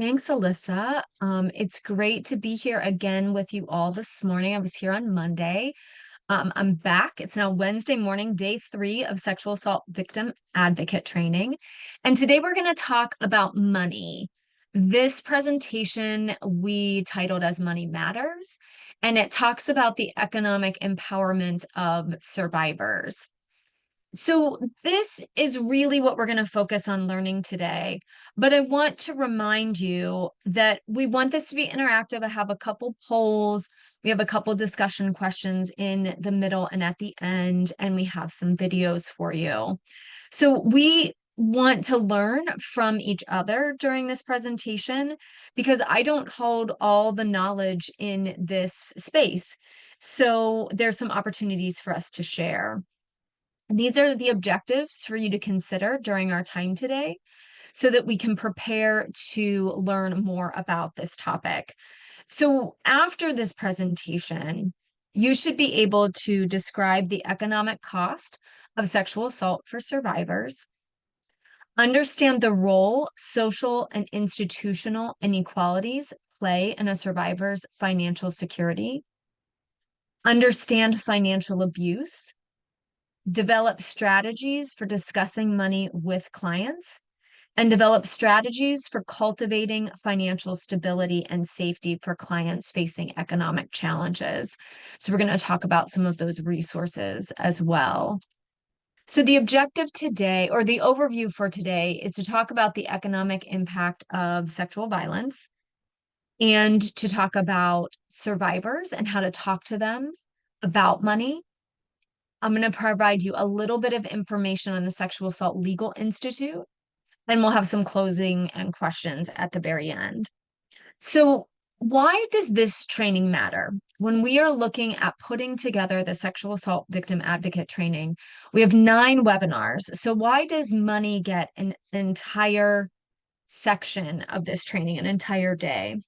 Thanks, Alyssa. It's great to be here again with you all this morning. I was here on Monday. I'm back. It's now Wednesday morning, day 3 of sexual assault victim advocate training. And today we're going to talk about money. This presentation we titled as Money Matters, and it talks about the economic empowerment of survivors. So this is really what we're going to focus on learning today. But I want to remind you that we want this to be interactive. I have a couple polls. We have a couple discussion questions in the middle and at the end, and we have some videos for you. So we want to learn from each other during this presentation because I don't hold all the knowledge in this space. So there's some opportunities for us to share. These are the objectives for you to consider during our time today so that we can prepare to learn more about this topic. So after this presentation, you should be able to describe the economic cost of sexual assault for survivors, understand the role social and institutional inequalities play in a survivor's financial security, understand financial abuse, develop strategies for discussing money with clients, and develop strategies for cultivating financial stability and safety for clients facing economic challenges. So we're going to talk about some of those resources as well. So the objective today, or the overview for today, is to talk about the economic impact of sexual violence and to talk about survivors and how to talk to them about money. I'm going to provide you a little bit of information on the Sexual Assault Legal Institute, and we'll have some closing and questions at the very end. So why does this training matter? When we are looking at putting together the sexual assault victim advocate training, we have 9 webinars. So why does money get an entire section of this training, an entire day?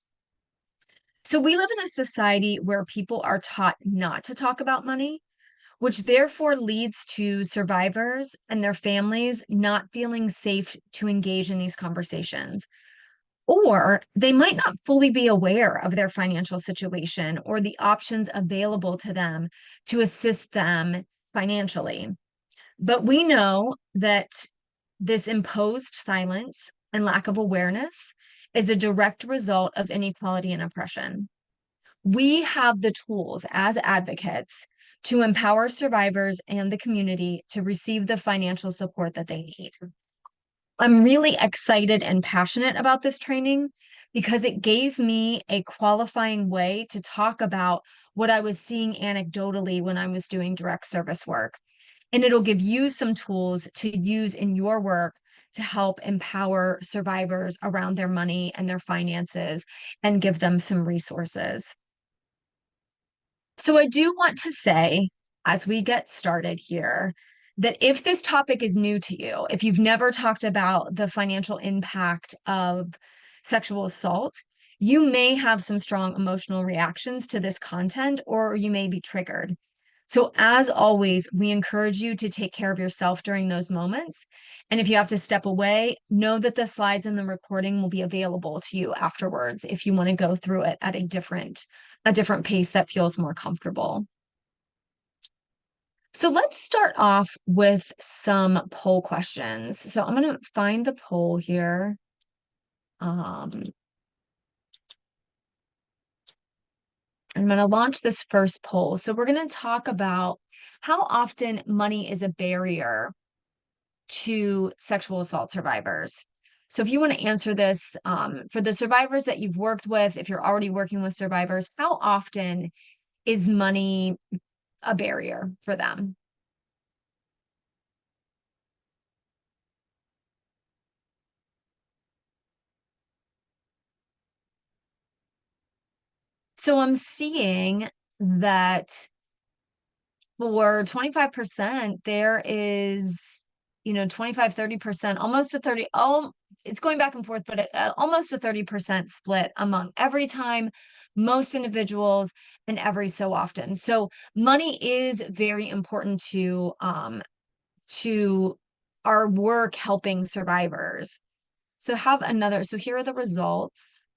So we live in a society where people are taught not to talk about money, which therefore leads to survivors and their families not feeling safe to engage in these conversations. Or they might not fully be aware of their financial situation or the options available to them to assist them financially. But we know that this imposed silence and lack of awareness is a direct result of inequality and oppression. We have the tools as advocates to empower survivors and the community to receive the financial support that they need. I'm really excited and passionate about this training because it gave me a qualifying way to talk about what I was seeing anecdotally when I was doing direct service work. And it'll give you some tools to use in your work to help empower survivors around their money and their finances and give them some resources. So I do want to say, as we get started here, that if this topic is new to you, if you've never talked about the financial impact of sexual assault, you may have some strong emotional reactions to this content, or you may be triggered. So as always, we encourage you to take care of yourself during those moments. And if you have to step away, know that the slides and the recording will be available to you afterwards if you want to go through it at a different pace that feels more comfortable. So let's start off with some poll questions. So I'm going to find the poll here. I'm going to launch this first poll. So we're going to talk about how often money is a barrier to sexual assault survivors. So if you want to answer this, for the survivors that you've worked with, if you're already working with survivors, how often is money a barrier for them? So I'm seeing that for 25%, there is, 25, 30%, almost a 30, it's going back and forth, but almost a 30% split among every time, most individuals, and every so often. So money is very important to our work helping survivors. So have another, so here are the results.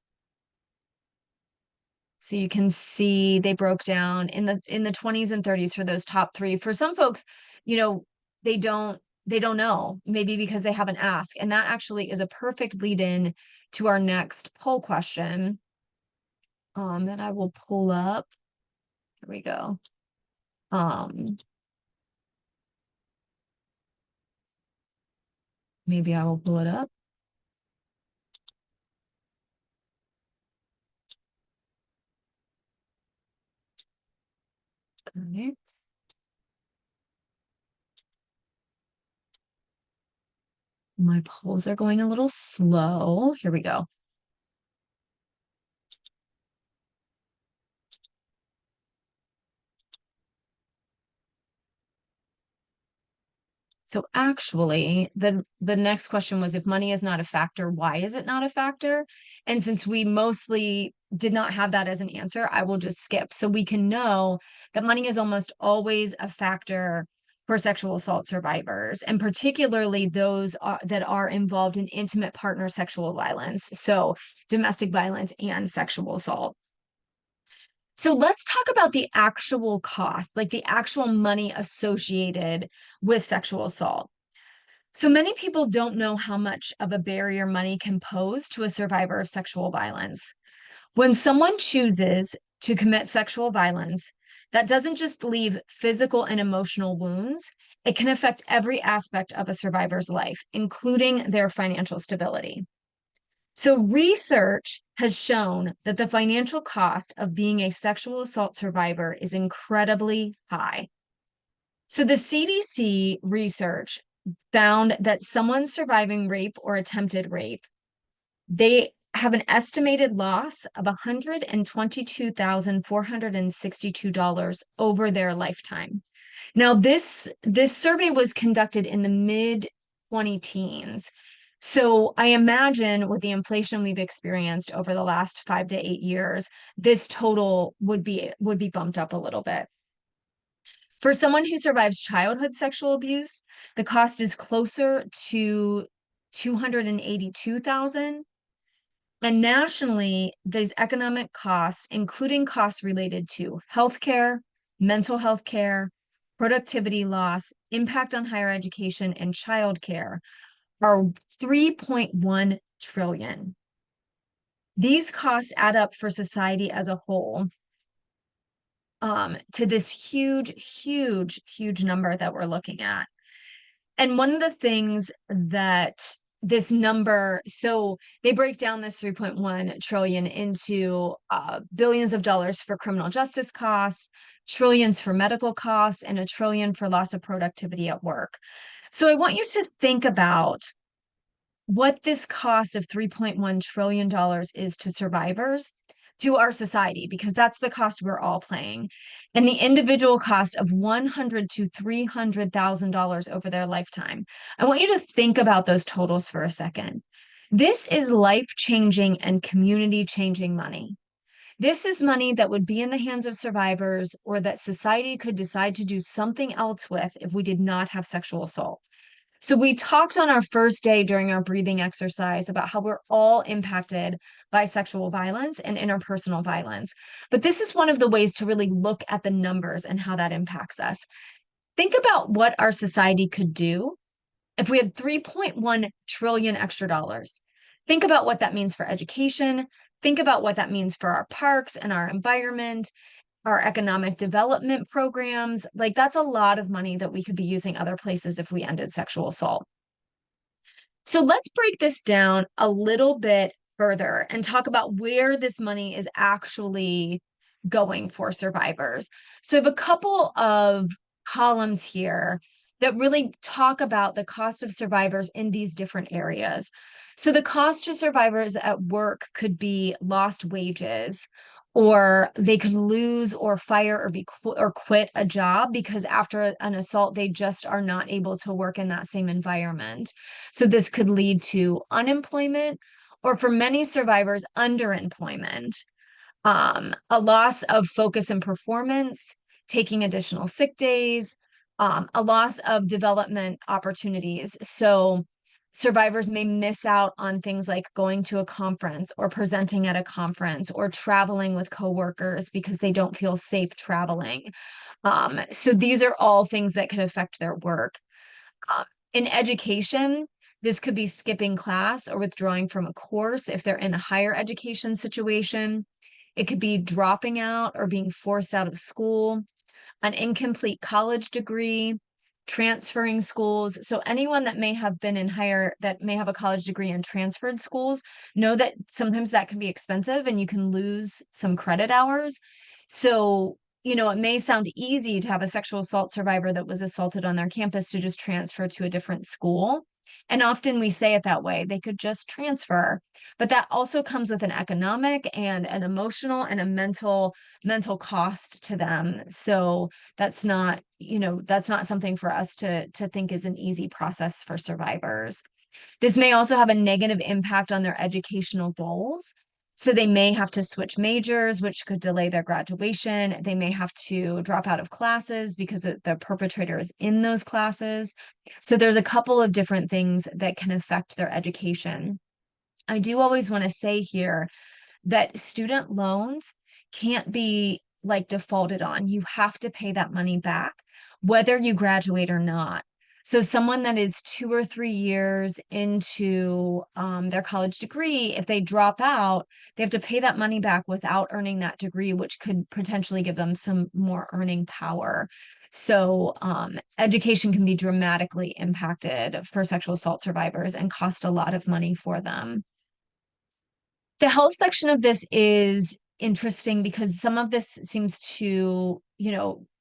So you can see they broke down in the 20s and 30s for those top three. For some folks, you know, they don't know, maybe because they haven't asked. And that actually is a perfect lead in to our next poll question. That I will pull up. Here we go. Maybe I will pull it up. Okay. My polls are going a little slow. Here we go. So actually, the next question was, if money is not a factor, why is it not a factor? And since we mostly did not have that as an answer, I will just skip. So we can know that money is almost always a factor for sexual assault survivors, and particularly those that are involved in intimate partner sexual violence. So domestic violence and sexual assault. So let's talk about the actual cost, like the actual money associated with sexual assault. So many people don't know how much of a barrier money can pose to a survivor of sexual violence. When someone chooses to commit sexual violence, that doesn't just leave physical and emotional wounds, it can affect every aspect of a survivor's life, including their financial stability. So, research has shown that the financial cost of being a sexual assault survivor is incredibly high. So, the CDC research found that someone surviving rape or attempted rape, they have an estimated loss of $122,462 over their lifetime. Now, this survey was conducted in the mid 20 teens. So I imagine with the inflation we've experienced over the last 5 to 8 years, this total would be bumped up a little bit. For someone who survives childhood sexual abuse, the cost is closer to 282,000. And nationally, there's economic costs, including costs related to healthcare, mental health care, productivity loss, impact on higher education, and childcare, are 3.1 trillion. These costs add up for society as a whole to this huge number that we're looking at. And one of the things that this number, so they break down this 3.1 trillion into billions of dollars for criminal justice costs, trillions for medical costs, and $1 trillion for loss of productivity at work. So I want you to think about what this cost of $3.1 trillion is to survivors, to our society, because that's the cost we're all paying, and the individual cost of $100,000 to $300,000 over their lifetime. I want you to think about those totals for a second. This is life-changing and community-changing money. This is money that would be in the hands of survivors, or that society could decide to do something else with if we did not have sexual assault. So we talked on our first day during our breathing exercise about how we're all impacted by sexual violence and interpersonal violence. But this is one of the ways to really look at the numbers and how that impacts us. Think about what our society could do if we had 3.1 trillion extra dollars. Think about what that means for education. Think about what that means for our parks and our environment, our economic development programs. Like, that's a lot of money that we could be using other places if we ended sexual assault. So let's break this down a little bit further and talk about where this money is actually going for survivors. So I have a couple of columns here that really talk about the cost of survivors in these different areas. So the cost to survivors at work could be lost wages, or they could lose or fire or quit a job because after an assault, they just are not able to work in that same environment. So this could lead to unemployment, or for many survivors, underemployment, a loss of focus and performance, taking additional sick days, a loss of development opportunities. So Survivors may miss out on things like going to a conference or presenting at a conference or traveling with coworkers because they don't feel safe traveling. So these are all things that can affect their work. Um, in education, this could be skipping class or withdrawing from a course if they're in a higher education situation. It could be dropping out or being forced out of school, an incomplete college degree, transferring schools. So anyone that may have been in higher, that may have a college degree and transferred schools, know that sometimes that can be expensive and you can lose some credit hours. So, it may sound easy to have a sexual assault survivor that was assaulted on their campus to just transfer to a different school. And often we say it that way, they could just transfer. But that also comes with an economic and an emotional and a mental cost to them. So that's not something for us to think is an easy process for survivors. This may also have a negative impact on their educational goals. So they may have to switch majors, which could delay their graduation. They may have to drop out of classes because the perpetrator is in those classes. So there's a couple of different things that can affect their education. I do always want to say here that student loans can't be like defaulted on. You have to pay that money back, whether you graduate or not. So someone that is 2 or 3 years into their college degree, if they drop out, they have to pay that money back without earning that degree, which could potentially give them some more earning power. So education can be dramatically impacted for sexual assault survivors and cost a lot of money for them. The health section of this is interesting because some of this seems to,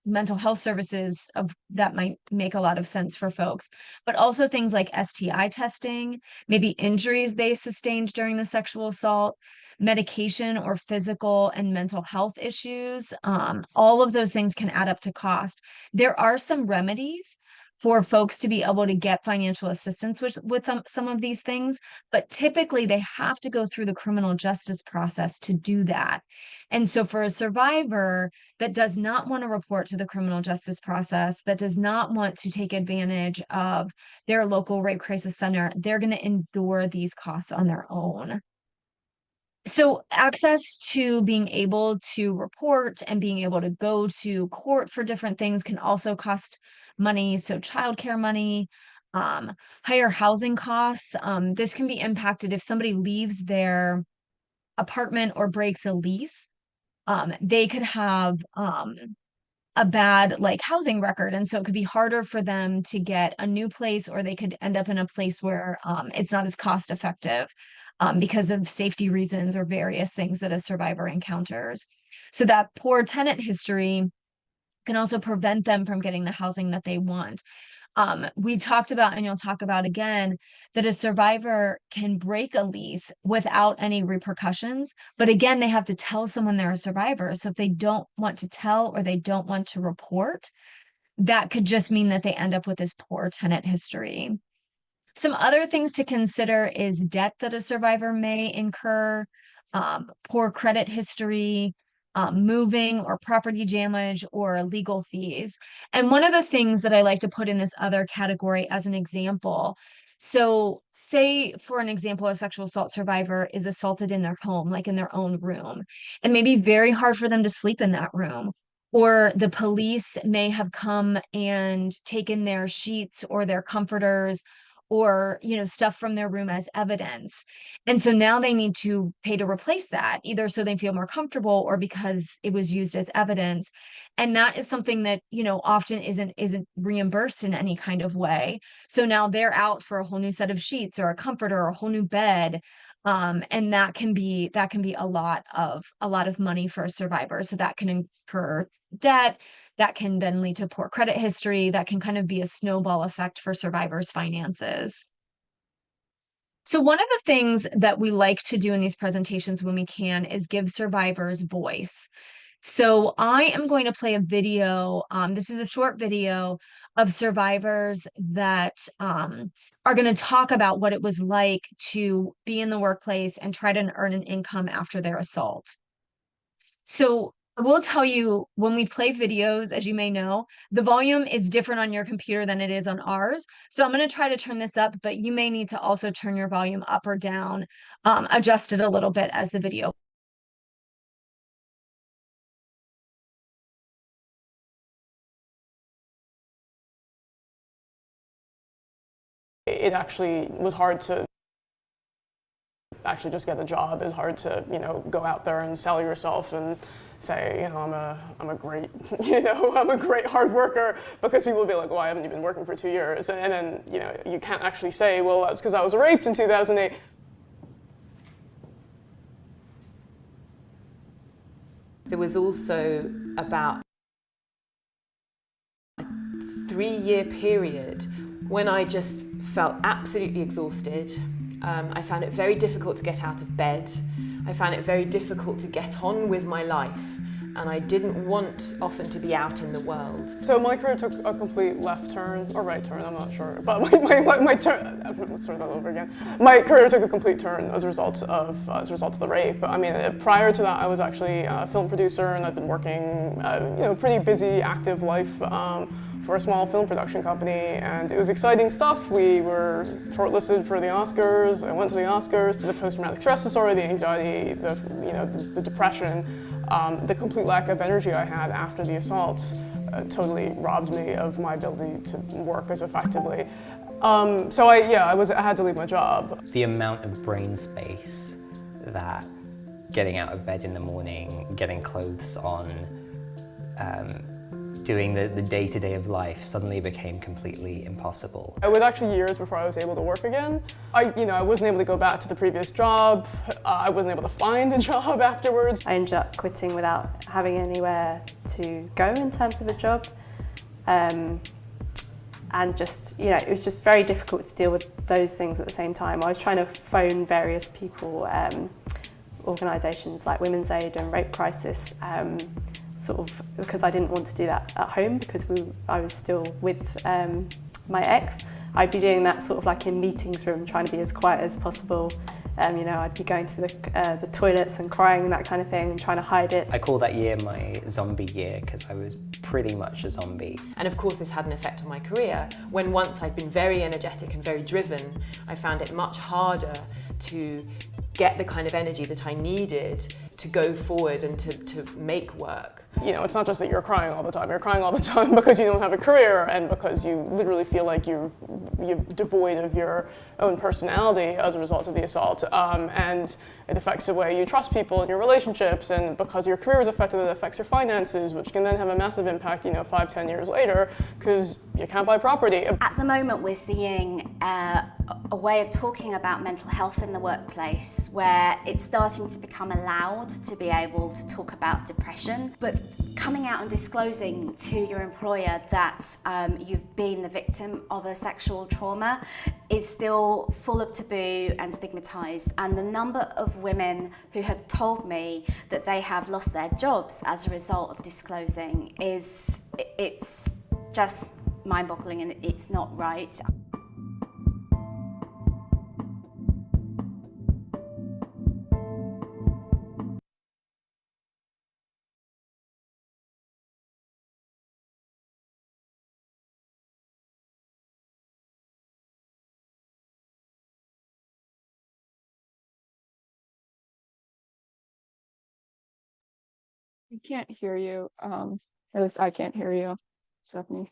mental health services of that might make a lot of sense for folks, but also things like STI testing, maybe injuries they sustained during the sexual assault, medication or physical and mental health issues. All of those things can add up to cost. There are some remedies for folks to be able to get financial assistance with some of these things, but typically they have to go through the criminal justice process to do that. And so for a survivor that does not want to report to the criminal justice process, that does not want to take advantage of their local rape crisis center, they're going to endure these costs on their own. So access to being able to report and being able to go to court for different things can also cost money. So childcare money, higher housing costs. This can be impacted if somebody leaves their apartment or breaks a lease. They could have a bad like housing record, and so it could be harder for them to get a new place, or they could end up in a place where it's not as cost effective because of safety reasons or various things that a survivor encounters. So that poor tenant history can also prevent them from getting the housing that they want. We talked about, and you'll talk about again, that a survivor can break a lease without any repercussions. But again, they have to tell someone they're a survivor. So if they don't want to tell or they don't want to report, that could just mean that they end up with this poor tenant history. Some other things to consider is debt that a survivor may incur, poor credit history, moving or property damage or legal fees. And one of the things that I like to put in this other category as an example, so say for an example, a sexual assault survivor is assaulted in their home, like in their own room, and maybe very hard for them to sleep in that room. Or the police may have come and taken their sheets or their comforters or stuff from their room as evidence, and so now they need to pay to replace that, either so they feel more comfortable or because it was used as evidence. And that is something that often isn't reimbursed in any kind of way. So now they're out for a whole new set of sheets or a comforter or a whole new bed. And that can be a lot of money for a survivor. So that can incur debt, that can then lead to poor credit history, that can kind of be a snowball effect for survivors' finances. So one of the things that we like to do in these presentations when we can is give survivors voice. So I am going to play a video. This is a short video of survivors that are going to talk about what it was like to be in the workplace and try to earn an income after their assault. So I will tell you, when we play videos, as you may know, the volume is different on your computer than it is on ours. So I'm going to try to turn this up, but you may need to also turn your volume up or down, adjust it a little bit as the video. It actually was hard to actually just get a job. It's hard to, go out there and sell yourself and say, I'm a great, I'm a great hard worker, because people will be like, why haven't you been working for 2 years? And then, you can't actually say, well, that's because I was raped in 2008. There was also about a 3-year period when I just felt absolutely exhausted. I found it very difficult to get out of bed. I found it very difficult to get on with my life. And I didn't want often to be out in the world. So my career took a complete left turn, or right turn, I'm not sure. But my turn, let's start that over again. My career took a complete turn as a result of the rape. I mean, prior to that, I was actually a film producer, and I'd been working, pretty busy, active life for a small film production company, and it was exciting stuff. We were shortlisted for the Oscars. I went to the Oscars. The post-traumatic stress disorder, the anxiety, the depression. The complete lack of energy I had after the assaults totally robbed me of my ability to work as effectively. So I had to leave my job. The amount of brain space that getting out of bed in the morning, getting clothes on, doing the day-to-day of life suddenly became completely impossible. It was actually years before I was able to work again. I wasn't able to go back to the previous job. I wasn't able to find a job afterwards. I ended up quitting without having anywhere to go in terms of a job. And just, it was just very difficult to deal with those things at the same time. I was trying to phone various people, organisations like Women's Aid and Rape Crisis, sort of because I didn't want to do that at home, because I was still with my ex. I'd be doing that sort of like in meetings room, trying to be as quiet as possible. I'd be going to the toilets and crying and that kind of thing, and trying to hide it. I call that year my zombie year, because I was pretty much a zombie. And of course this had an effect on my career. When once I'd been very energetic and very driven, I found it much harder to get the kind of energy that I needed to go forward and to make work. It's not just that you're crying all the time. You're crying all the time because you don't have a career, and because you literally feel like you're devoid of your own personality as a result of the assault. And it affects the way you trust people in your relationships, and because your career is affected, it affects your finances, which can then have a massive impact, 5-10 years later, because you can't buy property. At the moment, we're seeing a way of talking about mental health in the workplace where it's starting to become allowed to be able to talk about depression, but coming out and disclosing to your employer that you've been the victim of a sexual trauma is still full of taboo and stigmatized. And the number of women who have told me that they have lost their jobs as a result of disclosing it's just mind-boggling, and it's not right. I can't hear you. At least I can't hear you, Stephanie.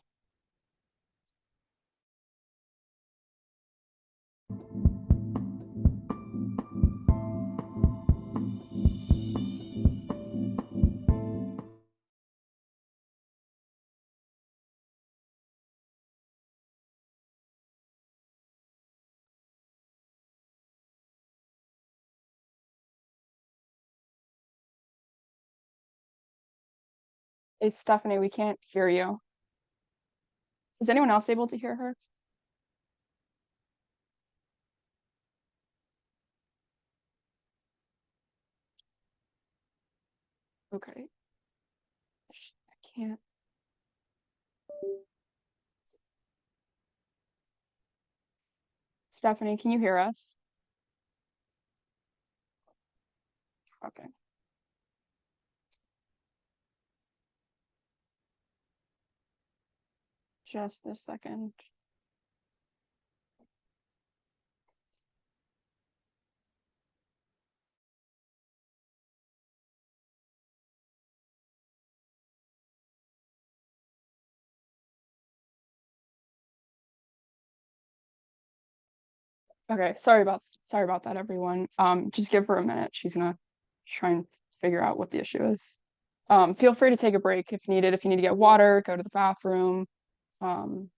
Hey, Stephanie, we can't hear you. Is anyone else able to hear her? Okay. I can't. Stephanie, can you hear us? Okay. Just a second. Okay, sorry about that, everyone. Just give her a minute. She's gonna try and figure out what the issue is. Feel free to take a break if needed. If you need to get water, go to the bathroom. Um,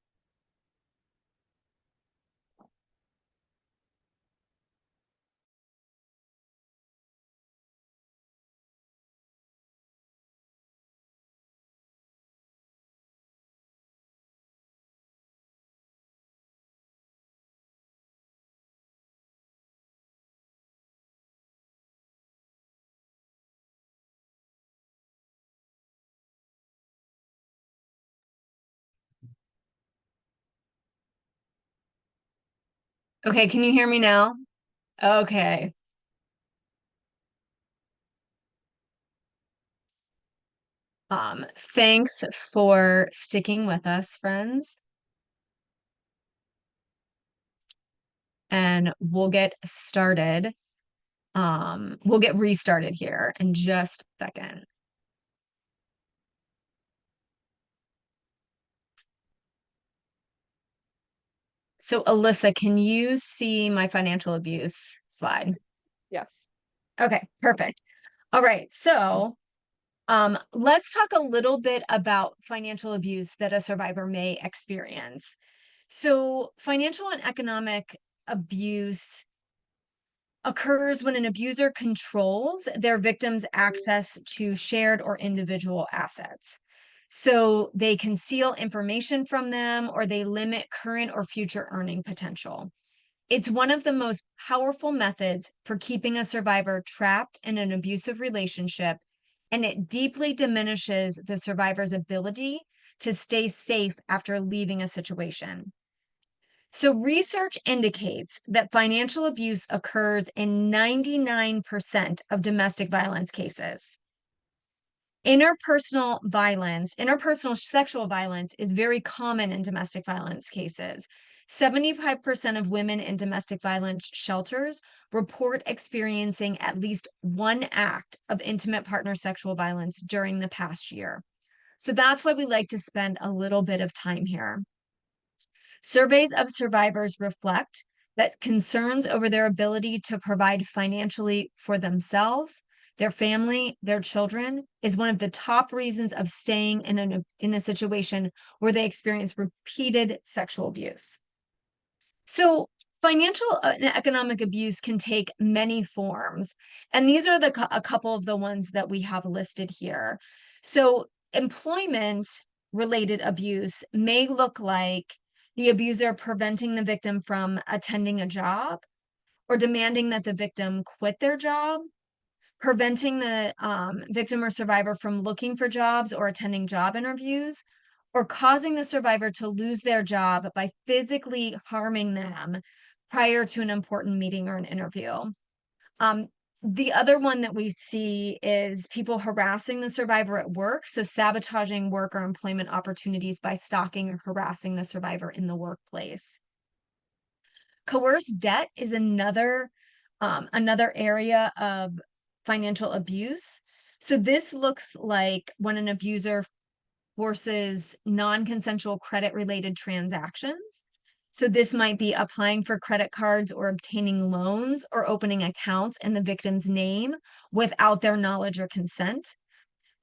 Okay, can you hear me now? Okay. Thanks for sticking with us, friends. And we'll get started. We'll get restarted here in just a second. So Alyssa, can you see my financial abuse slide? yes. Okay, perfect. All right, so let's talk a little bit about financial abuse that a survivor may experience. So financial and economic abuse occurs when an abuser controls their victim's access to shared or individual assets. So they conceal information from them or they limit current or future earning potential. It's one of the most powerful methods for keeping a survivor trapped in an abusive relationship, and it deeply diminishes the survivor's ability to stay safe after leaving a situation. So research indicates that financial abuse occurs in 99% of domestic violence cases. Interpersonal sexual violence is very common in domestic violence cases. 75% of women in domestic violence shelters report experiencing at least one act of intimate partner sexual violence during the past year. So that's why we like to spend a little bit of time here. Surveys of survivors reflect that concerns over their ability to provide financially for themselves, their family, their children is one of the top reasons of staying in a situation where they experience repeated sexual abuse. So financial and economic abuse can take many forms, and these are a couple of the ones that we have listed here. So employment related abuse may look like the abuser preventing the victim from attending a job or demanding that the victim quit their job, preventing the victim or survivor from looking for jobs or attending job interviews, or causing the survivor to lose their job by physically harming them prior to an important meeting or an interview. The other one that we see is people harassing the survivor at work, so sabotaging work or employment opportunities by stalking or harassing the survivor in the workplace. Coerced debt is another area of financial abuse. So this looks like when an abuser forces non-consensual credit-related transactions. So this might be applying for credit cards or obtaining loans or opening accounts in the victim's name without their knowledge or consent,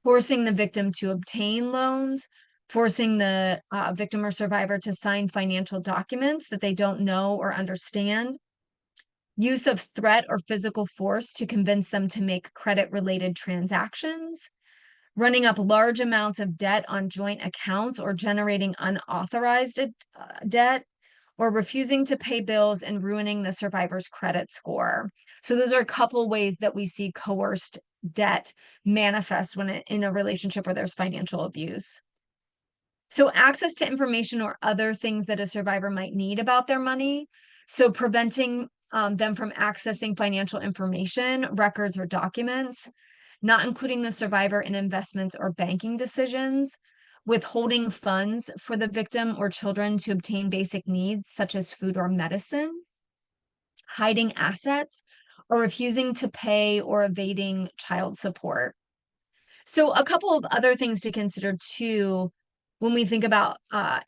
forcing the victim to obtain loans, forcing the victim or survivor to sign financial documents that they don't know or understand, use of threat or physical force to convince them to make credit-related transactions, running up large amounts of debt on joint accounts or generating unauthorized debt, or refusing to pay bills and ruining the survivor's credit score. So those are a couple ways that we see coerced debt manifest when in a relationship where there's financial abuse. So access to information or other things that a survivor might need about their money. So preventing them from accessing financial information, records, or documents, not including the survivor in investments or banking decisions, withholding funds for the victim or children to obtain basic needs such as food or medicine, hiding assets, or refusing to pay or evading child support. So a couple of other things to consider too when we think about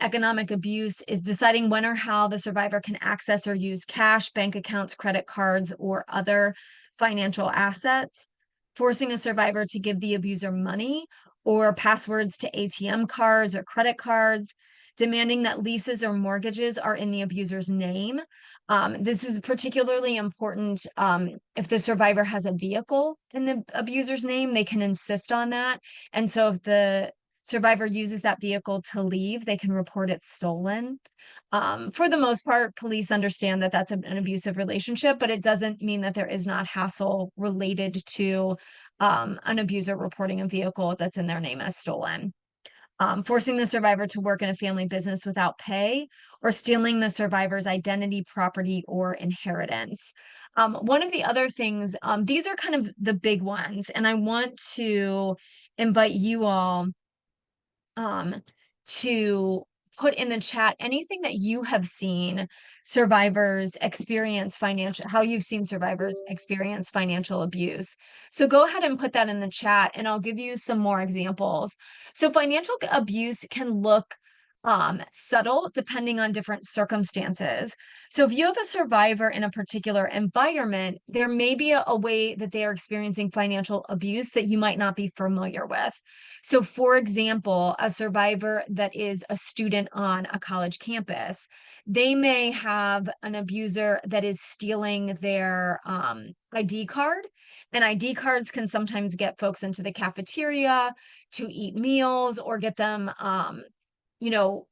economic abuse is deciding when or how the survivor can access or use cash, bank accounts, credit cards, or other financial assets, forcing a survivor to give the abuser money or passwords to ATM cards or credit cards, demanding that leases or mortgages are in the abuser's name. This is particularly important if the survivor has a vehicle in the abuser's name, they can insist on that. And so if the survivor uses that vehicle to leave, they can report it stolen. For the most part, police understand that that's an abusive relationship, but it doesn't mean that there is not hassle related to an abuser reporting a vehicle that's in their name as stolen. Forcing the survivor to work in a family business without pay, or stealing the survivor's identity, property, or inheritance. One of the other things, these are kind of the big ones, and I want to invite you all to put in the chat anything that you have seen survivors experience how you've seen survivors experience financial abuse. So go ahead and put that in the chat and I'll give you some more examples. So financial abuse can look subtle depending on different circumstances. So if you have a survivor in a particular environment, there may be a way that they are experiencing financial abuse that you might not be familiar with. So for example, a survivor that is a student on a college campus, they may have an abuser that is stealing their ID card. And ID cards can sometimes get folks into the cafeteria to eat meals or get them you know,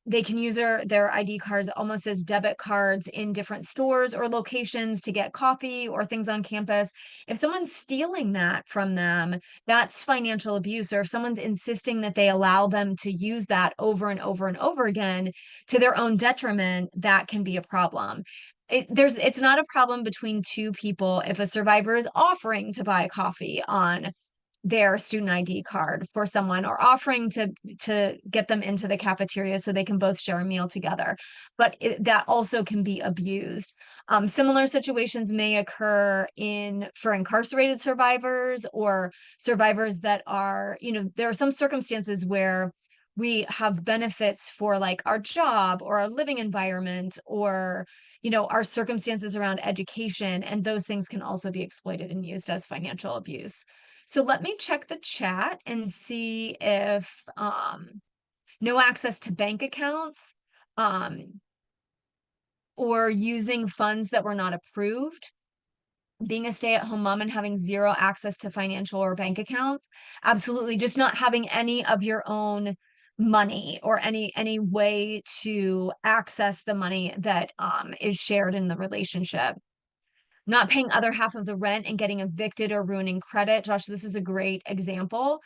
they can use their ID cards almost as debit cards in different stores or locations to get coffee or things on campus. If someone's stealing that from them, that's financial abuse. Or if someone's insisting that they allow them to use that over and over and over again to their own detriment, that can be a problem. It's not a problem between two people if a survivor is offering to buy coffee on their student ID card for someone or offering to get them into the cafeteria so they can both share a meal together. But that also can be abused. Similar situations may occur for incarcerated survivors or survivors that are, there are some circumstances where we have benefits for like our job or our living environment or our circumstances around education, and those things can also be exploited and used as financial abuse. So let me check the chat and see if no access to bank accounts or using funds that were not approved, being a stay-at-home mom and having zero access to financial or bank accounts. Absolutely. Just not having any of your own money or any way to access the money that is shared in the relationship. Not paying other half of the rent and getting evicted or ruining credit. Josh, this is a great example.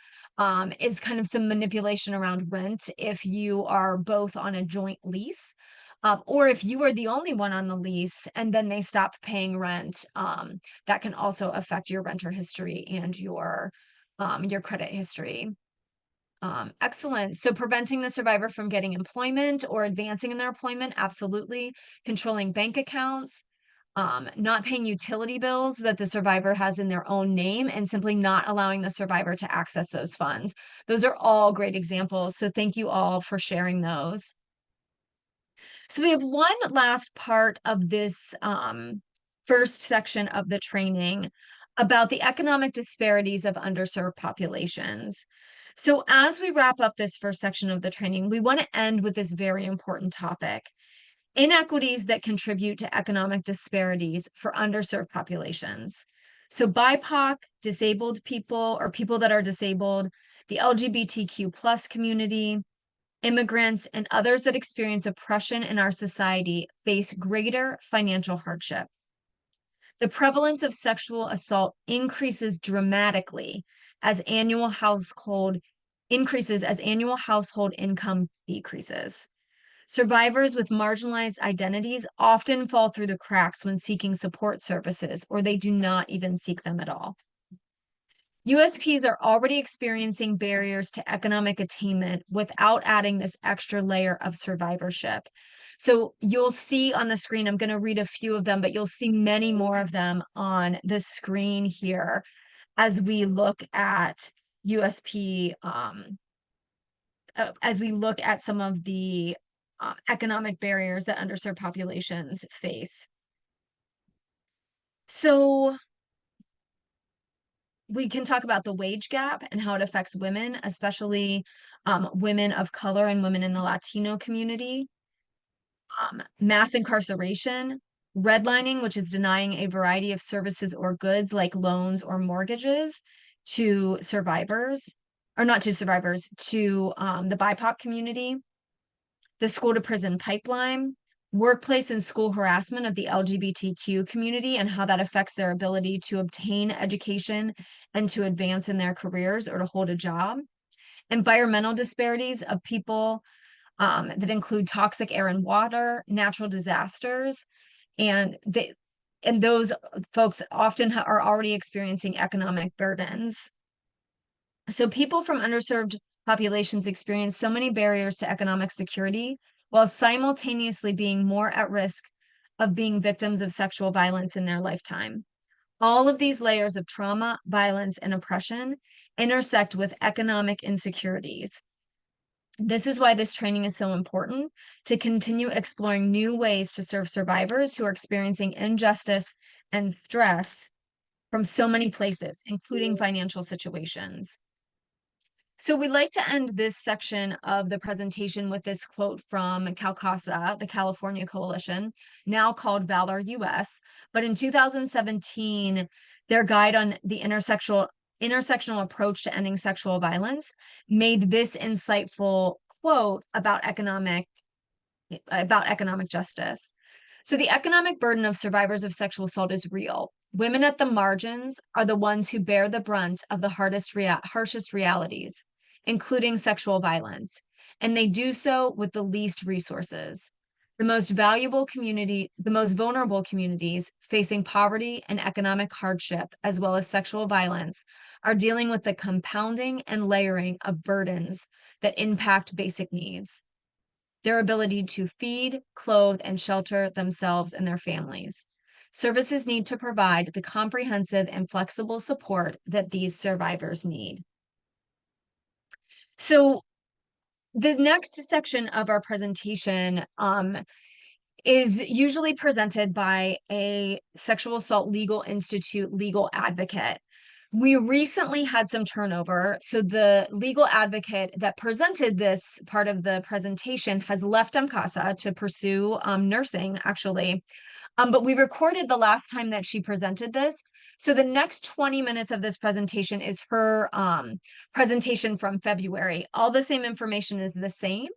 Is kind of some manipulation around rent if you are both on a joint lease. Or if you are the only one on the lease and then they stop paying rent, that can also affect your renter history and your credit history. Excellent. So preventing the survivor from getting employment or advancing in their employment, absolutely. Controlling bank accounts. Not paying utility bills that the survivor has in their own name and simply not allowing the survivor to access those funds. Those are all great examples. So thank you all for sharing those. So we have one last part of this first section of the training about the economic disparities of underserved populations. So as we wrap up this first section of the training, we want to end with this very important topic. Inequities that contribute to economic disparities for underserved populations. So BIPOC, disabled people or people that are disabled, the LGBTQ plus community, immigrants, and others that experience oppression in our society face greater financial hardship. The prevalence of sexual assault increases dramatically as annual household income decreases. Survivors with marginalized identities often fall through the cracks when seeking support services, or they do not even seek them at all. USPs are already experiencing barriers to economic attainment without adding this extra layer of survivorship. So you'll see on the screen, I'm going to read a few of them, but you'll see many more of them on the screen here as we look at USP, as we look at some of the economic barriers that underserved populations face. So we can talk about the wage gap and how it affects women, especially women of color and women in the Latino community. Mass incarceration, redlining, which is denying a variety of services or goods like loans or mortgages to survivors, or not to survivors, to the BIPOC community. The school to prison pipeline, workplace and school harassment of the LGBTQ community and how that affects their ability to obtain education and to advance in their careers or to hold a job. Environmental disparities of people that include toxic air and water, natural disasters, and those folks often are already experiencing economic burdens. So people from underserved populations experience so many barriers to economic security while simultaneously being more at risk of being victims of sexual violence in their lifetime. All of these layers of trauma, violence, and oppression intersect with economic insecurities. This is why this training is so important, to continue exploring new ways to serve survivors who are experiencing injustice and stress from so many places, including financial situations. So we like to end this section of the presentation with this quote from CalCASA, the California Coalition, now called Valor US. But in 2017, their guide on the intersectional approach to ending sexual violence made this insightful quote about economic justice. So the economic burden of survivors of sexual assault is real. Women at the margins are the ones who bear the brunt of the harshest realities, including sexual violence, and they do so with the least resources. The most vulnerable communities facing poverty and economic hardship, as well as sexual violence, are dealing with the compounding and layering of burdens that impact basic needs. Their ability to feed, clothe, and shelter themselves and their families. Services need to provide the comprehensive and flexible support that these survivors need. So the next section of our presentation is usually presented by a Sexual Assault Legal Institute legal advocate. We recently had some turnover, so the legal advocate that presented this part of the presentation has left MCASA to pursue nursing, actually. But we recorded the last time that she presented this. So the next 20 minutes of this presentation is her presentation from February. All the same information is the same.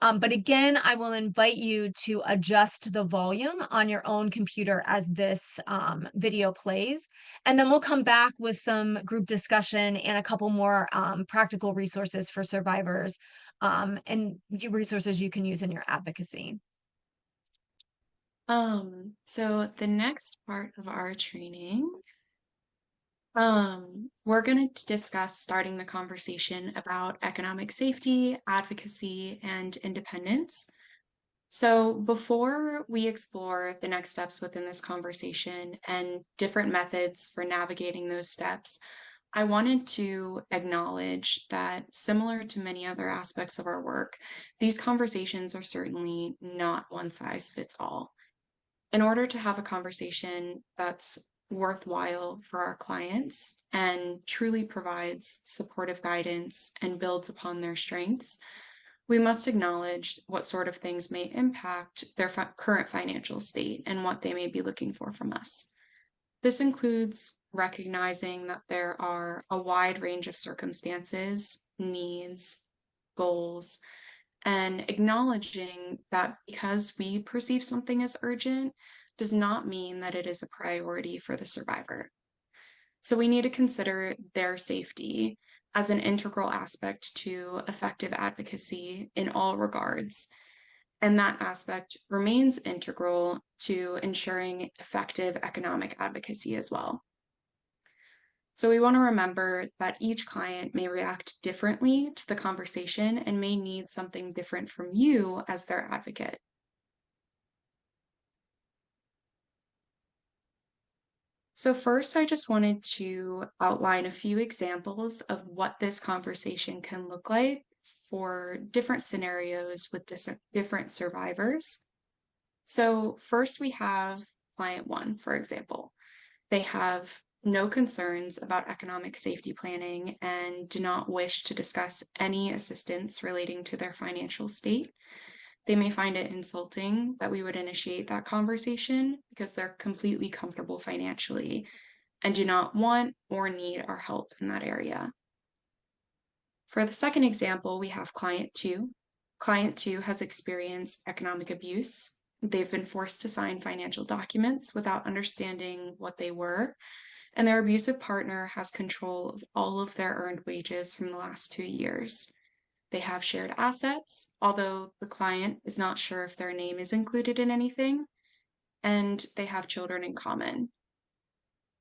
But again, I will invite you to adjust the volume on your own computer as this video plays. And then we'll come back with some group discussion and a couple more practical resources for survivors and resources you can use in your advocacy. So the next part of our training, we're going to discuss starting the conversation about economic safety, advocacy, and independence. So before we explore the next steps within this conversation and different methods for navigating those steps, I wanted to acknowledge that similar to many other aspects of our work, these conversations are certainly not one size fits all. In order to have a conversation that's worthwhile for our clients and truly provides supportive guidance and builds upon their strengths, we must acknowledge what sort of things may impact their current financial state and what they may be looking for from us. This includes recognizing that there are a wide range of circumstances, needs, goals, and acknowledging that because we perceive something as urgent does not mean that it is a priority for the survivor. So we need to consider their safety as an integral aspect to effective advocacy in all regards. And that aspect remains integral to ensuring effective economic advocacy as well. So we want to remember that each client may react differently to the conversation and may need something different from you as their advocate. So first, I just wanted to outline a few examples of what this conversation can look like for different scenarios with different survivors. So first we have client one, for example. They have no concerns about economic safety planning and do not wish to discuss any assistance relating to their financial state. They may find it insulting that we would initiate that conversation because they're completely comfortable financially and do not want or need our help in that area. For the second example, we have client two. Client two has experienced economic abuse. They've been forced to sign financial documents without understanding what they were, and their abusive partner has control of all of their earned wages from the last 2 years. They have shared assets, although the client is not sure if their name is included in anything, and they have children in common.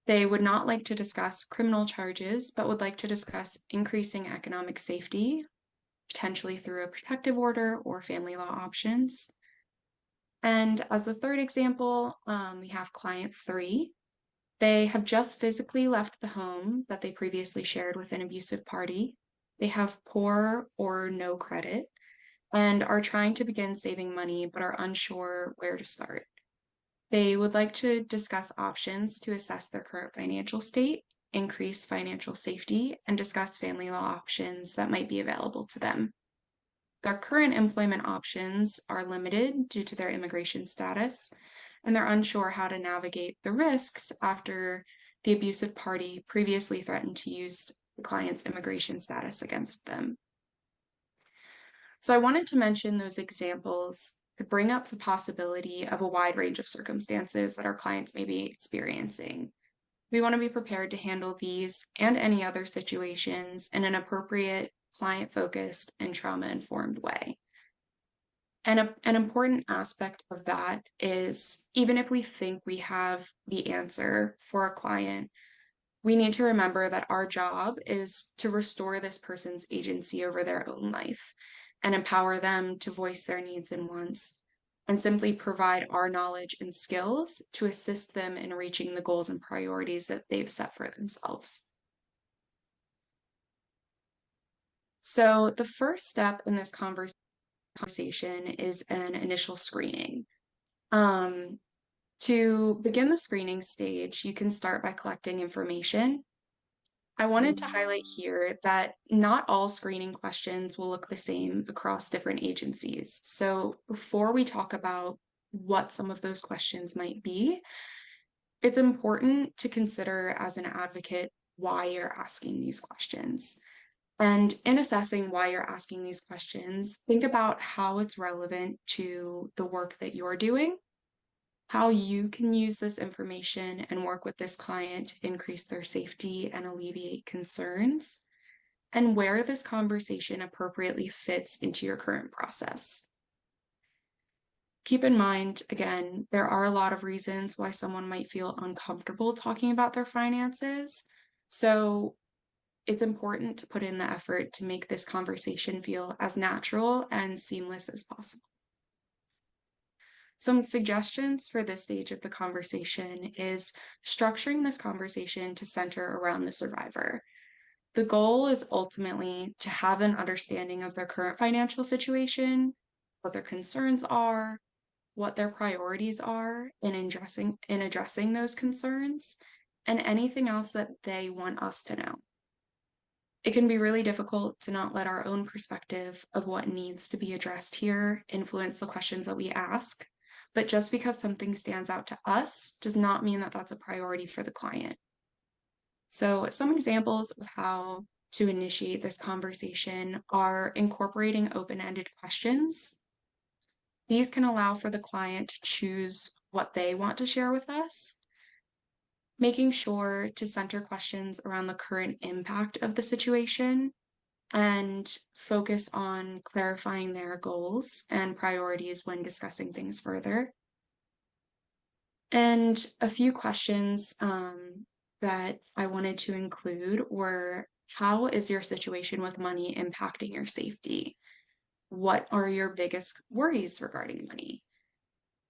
They would not like to discuss criminal charges, but would like to discuss increasing economic safety, potentially through a protective order or family law options. And as the third example, we have client three. They have just physically left the home that they previously shared with an abusive party. They have poor or no credit and are trying to begin saving money but are unsure where to start. They would like to discuss options to assess their current financial state, increase financial safety, and discuss family law options that might be available to them. Their current employment options are limited due to their immigration status, and they're unsure how to navigate the risks after the abusive party previously threatened to use the client's immigration status against them. So I wanted to mention those examples to bring up the possibility of a wide range of circumstances that our clients may be experiencing. We want to be prepared to handle these and any other situations in an appropriate, client-focused, and trauma-informed way. And an important aspect of that is, even if we think we have the answer for a client, we need to remember that our job is to restore this person's agency over their own life and empower them to voice their needs and wants, and simply provide our knowledge and skills to assist them in reaching the goals and priorities that they've set for themselves. So the first step in this conversation is an initial screening. To begin the screening stage, you can start by collecting information. I wanted to highlight here that not all screening questions will look the same across different agencies. So before we talk about what some of those questions might be, it's important to consider as an advocate why you're asking these questions. And in assessing why you're asking these questions, think about how it's relevant to the work that you're doing, how you can use this information and work with this client to increase their safety and alleviate concerns, and where this conversation appropriately fits into your current process. Keep in mind, again, there are a lot of reasons why someone might feel uncomfortable talking about their finances. So it's important to put in the effort to make this conversation feel as natural and seamless as possible. Some suggestions for this stage of the conversation is structuring this conversation to center around the survivor. The goal is ultimately to have an understanding of their current financial situation, what their concerns are, what their priorities are in addressing those concerns, and anything else that they want us to know. It can be really difficult to not let our own perspective of what needs to be addressed here influence the questions that we ask, but just because something stands out to us does not mean that that's a priority for the client. So some examples of how to initiate this conversation are incorporating open-ended questions. These can allow for the client to choose what they want to share with us, making sure to center questions around the current impact of the situation and focus on clarifying their goals and priorities when discussing things further. And a few questions that I wanted to include were, how is your situation with money impacting your safety? What are your biggest worries regarding money?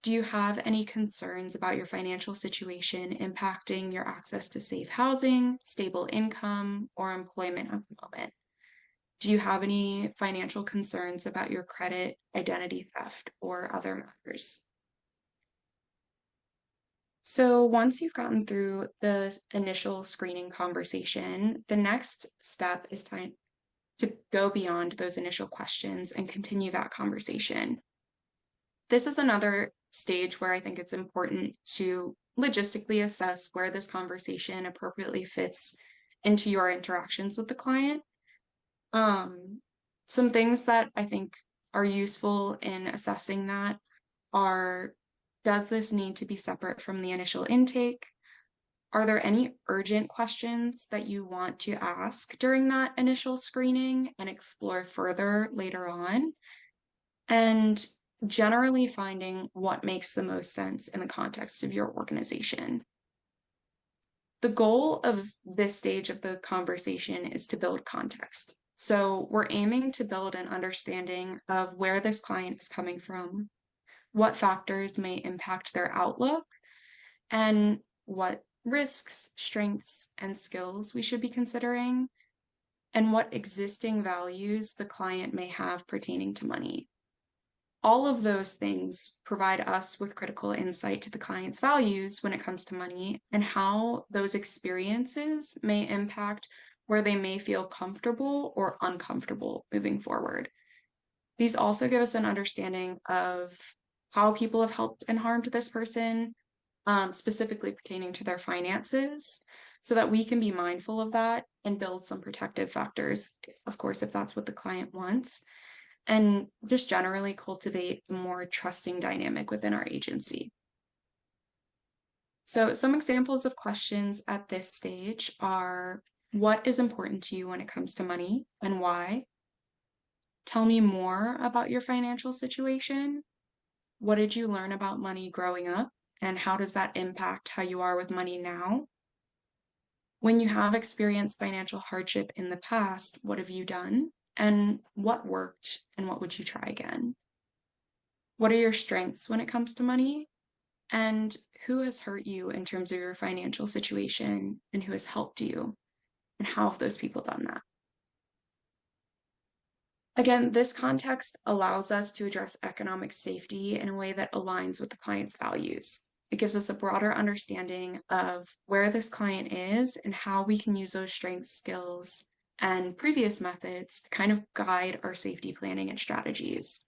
Do you have any concerns about your financial situation impacting your access to safe housing, stable income, or employment at the moment? Do you have any financial concerns about your credit, identity theft, or other matters? So once you've gotten through the initial screening conversation, the next step is time to go beyond those initial questions and continue that conversation. This is another stage where I think it's important to logistically assess where this conversation appropriately fits into your interactions with the client. Some things that I think are useful in assessing that are, does this need to be separate from the initial intake? Are there any urgent questions that you want to ask during that initial screening and explore further later on? And generally finding what makes the most sense in the context of your organization. The goal of this stage of the conversation is to build context. So we're aiming to build an understanding of where this client is coming from, what factors may impact their outlook, and what risks, strengths, and skills we should be considering, and what existing values the client may have pertaining to money. All of those things provide us with critical insight to the client's values when it comes to money and how those experiences may impact where they may feel comfortable or uncomfortable moving forward. These also give us an understanding of how people have helped and harmed this person, specifically pertaining to their finances, so that we can be mindful of that and build some protective factors, of course, if that's what the client wants, and just generally cultivate a more trusting dynamic within our agency. So some examples of questions at this stage are, what is important to you when it comes to money and why? Tell me more about your financial situation. What did you learn about money growing up, and how does that impact how you are with money now? When you have experienced financial hardship in the past, what have you done? And what worked, and what would you try again? What are your strengths when it comes to money? And who has hurt you in terms of your financial situation, and who has helped you? And how have those people done that? Again, this context allows us to address economic safety in a way that aligns with the client's values. It gives us a broader understanding of where this client is and how we can use those strengths, skills, and previous methods to kind of guide our safety planning and strategies.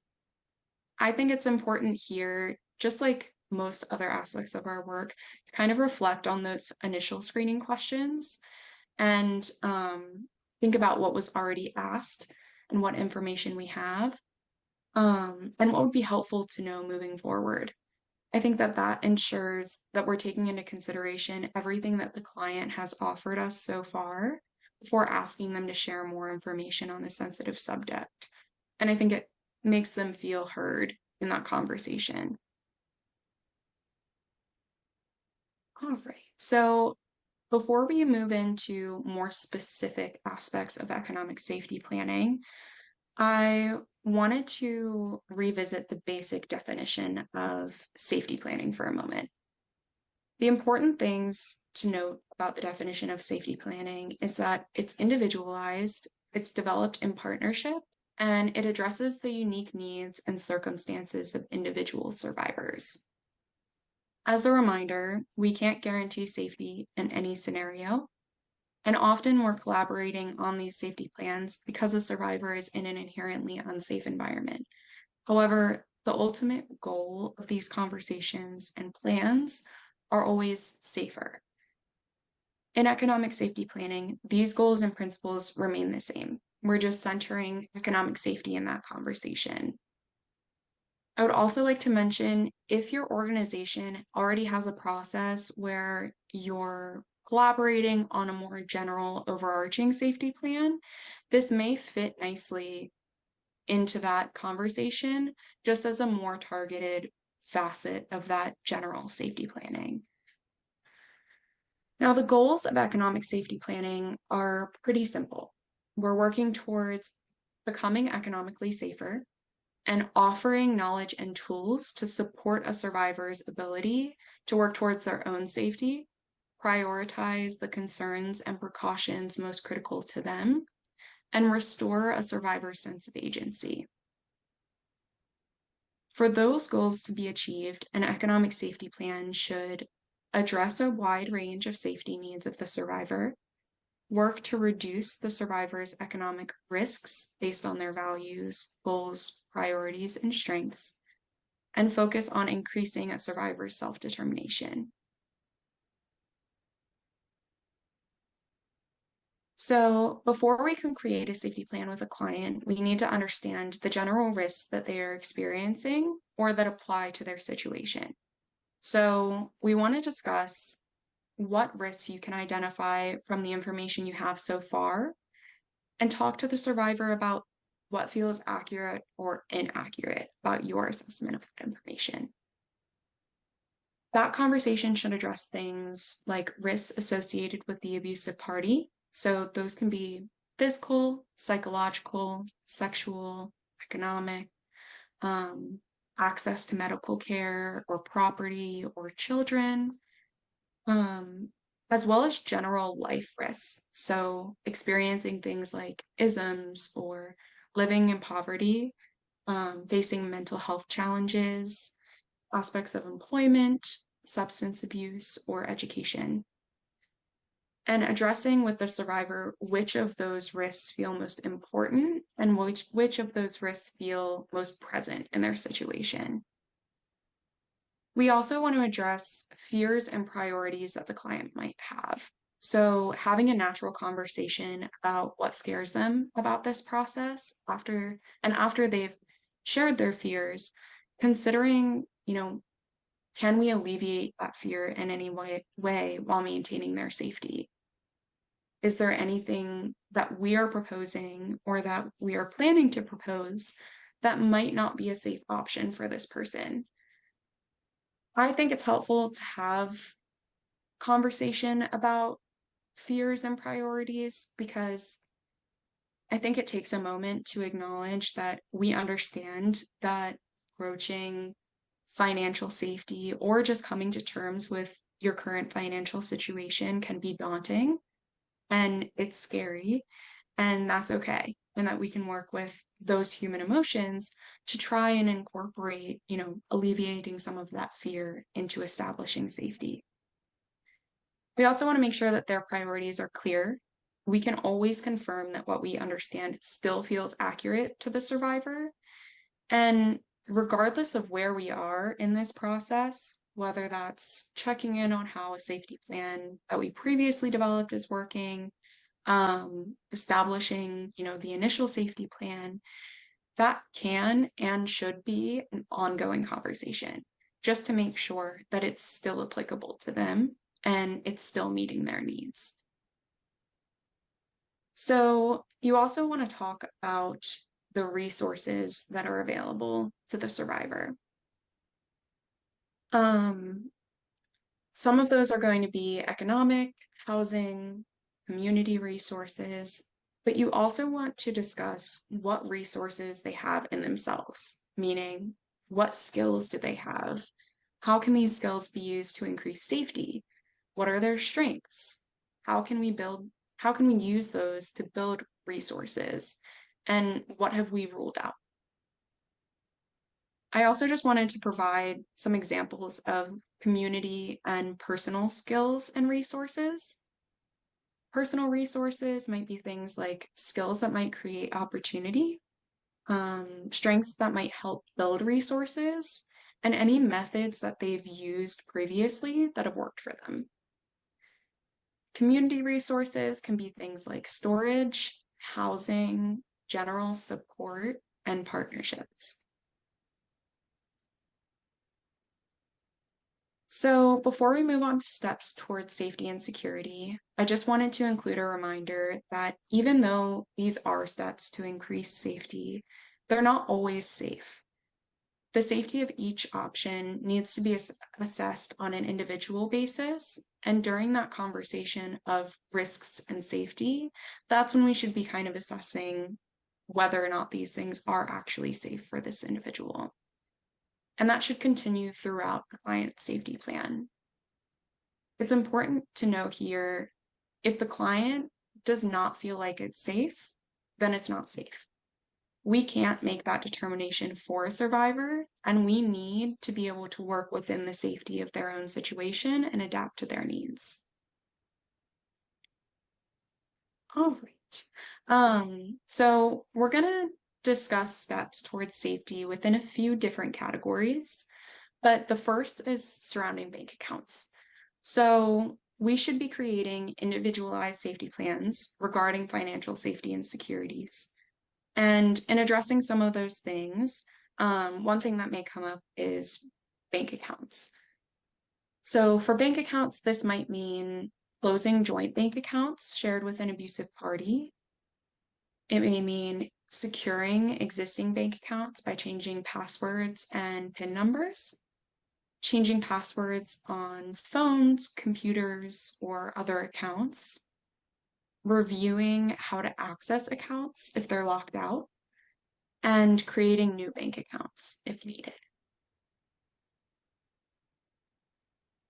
I think it's important here, just like most other aspects of our work, to kind of reflect on those initial screening questions and think about what was already asked and what information we have, and what would be helpful to know moving forward. I think that that ensures that we're taking into consideration everything that the client has offered us so far before asking them to share more information on this sensitive subject. And I think it makes them feel heard in that conversation. All right, so before we move into more specific aspects of economic safety planning, I wanted to revisit the basic definition of safety planning for a moment. The important things to note about the definition of safety planning is that it's individualized, it's developed in partnership, and it addresses the unique needs and circumstances of individual survivors. As a reminder, we can't guarantee safety in any scenario, and often we're collaborating on these safety plans because a survivor is in an inherently unsafe environment. However, the ultimate goal of these conversations and plans are always safer. In economic safety planning, these goals and principles remain the same. We're just centering economic safety in that conversation. I would also like to mention, if your organization already has a process where you're collaborating on a more general overarching safety plan, this may fit nicely into that conversation, just as a more targeted facet of that general safety planning. Now, the goals of economic safety planning are pretty simple. We're working towards becoming economically safer and offering knowledge and tools to support a survivor's ability to work towards their own safety, prioritize the concerns and precautions most critical to them, and restore a survivor's sense of agency. For those goals to be achieved, an economic safety plan should address a wide range of safety needs of the survivor, work to reduce the survivor's economic risks based on their values, goals, priorities, and strengths, and focus on increasing a survivor's self-determination. So before we can create a safety plan with a client, we need to understand the general risks that they are experiencing or that apply to their situation. So we want to discuss what risks you can identify from the information you have so far and talk to the survivor about what feels accurate or inaccurate about your assessment of that information. That conversation should address things like risks associated with the abusive party. So those can be physical, psychological, sexual, economic, access to medical care or property or children, as well as general life risks. So experiencing things like isms or living in poverty, facing mental health challenges, aspects of employment, substance abuse, or education. And addressing with the survivor which of those risks feel most important and which of those risks feel most present in their situation. We also want to address fears and priorities that the client might have. So having a natural conversation about what scares them about this process after they've shared their fears, considering, can we alleviate that fear in any way while maintaining their safety? Is there anything that we are proposing or that we are planning to propose that might not be a safe option for this person? I think it's helpful to have conversation about fears and priorities because I think it takes a moment to acknowledge that we understand that approaching financial safety or just coming to terms with your current financial situation can be daunting and it's scary, and that's okay. And that we can work with those human emotions to try and incorporate, alleviating some of that fear into establishing safety. We also want to make sure that their priorities are clear. We can always confirm that what we understand still feels accurate to the survivor. And regardless of where we are in this process, whether that's checking in on how a safety plan that we previously developed is working, establishing, the initial safety plan, that can and should be an ongoing conversation, just to make sure that it's still applicable to them and it's still meeting their needs. So you also want to talk about the resources that are available to the survivor. Some of those are going to be economic, housing, community resources, but you also want to discuss what resources they have in themselves, meaning what skills do they have? How can these skills be used to increase safety? What are their strengths? How can we use those to build resources? And what have we ruled out? I also just wanted to provide some examples of community and personal skills and resources. Personal resources might be things like skills that might create opportunity, strengths that might help build resources, and any methods that they've used previously that have worked for them. Community resources can be things like storage, housing, general support, and partnerships. So before we move on to steps towards safety and security, I just wanted to include a reminder that even though these are steps to increase safety, they're not always safe. The safety of each option needs to be assessed on an individual basis, And during that conversation of risks and safety, that's when we should be kind of assessing whether or not these things are actually safe for this individual. And that should continue throughout the client's safety plan. It's important to know here, if the client does not feel like it's safe, then it's not safe. We can't make that determination for a survivor, and we need to be able to work within the safety of their own situation and adapt to their needs. All right. So we're going to discuss steps towards safety within a few different categories, but the first is surrounding bank accounts. So we should be creating individualized safety plans regarding financial safety and securities. And in addressing some of those things, one thing that may come up is bank accounts. So for bank accounts, this might mean closing joint bank accounts shared with an abusive party. It may mean securing existing bank accounts by changing passwords and PIN numbers, changing passwords on phones, computers, or other accounts, reviewing how to access accounts if they're locked out, and creating new bank accounts if needed.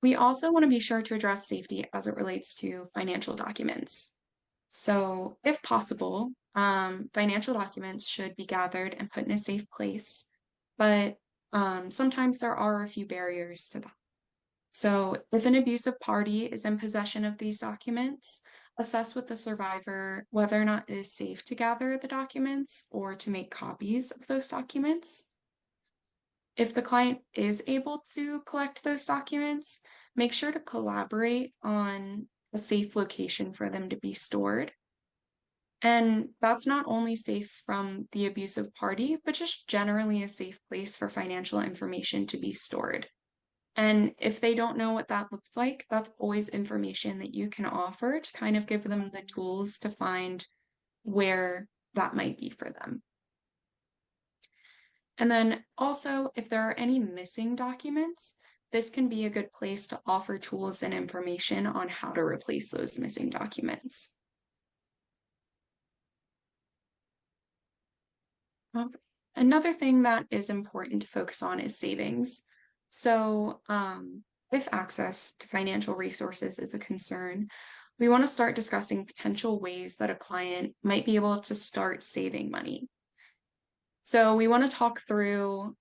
We also want to be sure to address safety as it relates to financial documents. So if possible, financial documents should be gathered and put in a safe place, but sometimes there are a few barriers to that. So if an abusive party is in possession of these documents, assess with the survivor whether or not it is safe to gather the documents or to make copies of those documents. If the client is able to collect those documents, make sure to collaborate on a safe location for them to be stored. And that's not only safe from the abusive party, but just generally a safe place for financial information to be stored. And if they don't know what that looks like, that's always information that you can offer to kind of give them the tools to find where that might be for them. And then also, if there are any missing documents, this can be a good place to offer tools and information on how to replace those missing documents. Another thing that is important to focus on is savings. So if access to financial resources is a concern, we want to start discussing potential ways that a client might be able to start saving money. So we want to talk through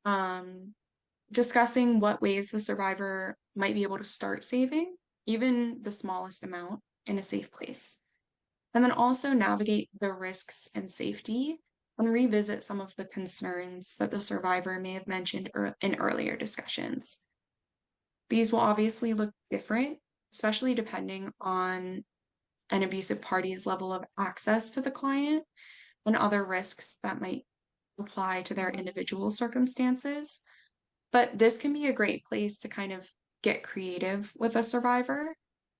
discussing what ways the survivor might be able to start saving, even the smallest amount, in a safe place. And then also navigate the risks and safety and revisit some of the concerns that the survivor may have mentioned in earlier discussions. These will obviously look different, especially depending on an abusive party's level of access to the client and other risks that might apply to their individual circumstances. But this can be a great place to kind of get creative with a survivor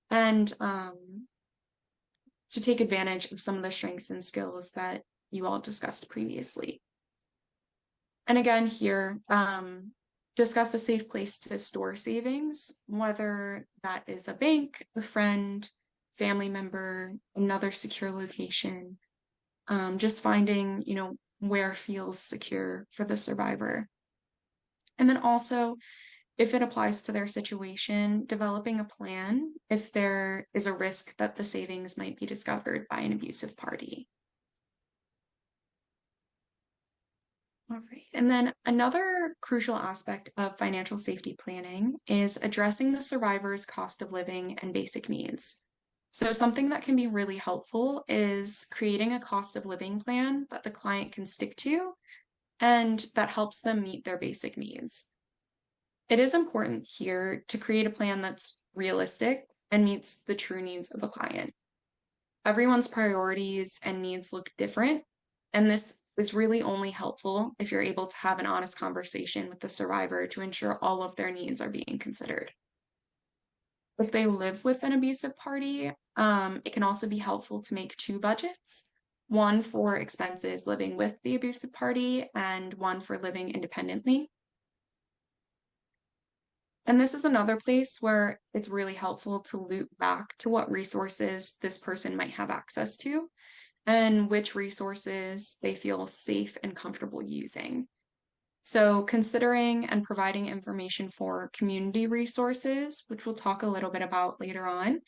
and to take advantage of some of the strengths and skills that you all discussed previously. And again, here, discuss a safe place to store savings, whether that is a bank, a friend, family member, another secure location, just finding, where feels secure for the survivor. And then also, if it applies to their situation, developing a plan if there is a risk that the savings might be discovered by an abusive party. All right. And then another crucial aspect of financial safety planning is addressing the survivor's cost of living and basic needs. So something that can be really helpful is creating a cost of living plan that the client can stick to and that helps them meet their basic needs. It is important here to create a plan that's realistic and meets the true needs of the client. Everyone's priorities and needs look different, and this is really only helpful if you're able to have an honest conversation with the survivor to ensure all of their needs are being considered. If they live with an abusive party, it can also be helpful to make two budgets, one for expenses living with the abusive party and one for living independently. And this is another place where it's really helpful to loop back to what resources this person might have access to and which resources they feel safe and comfortable using. So considering and providing information for community resources, which we'll talk a little bit about later on,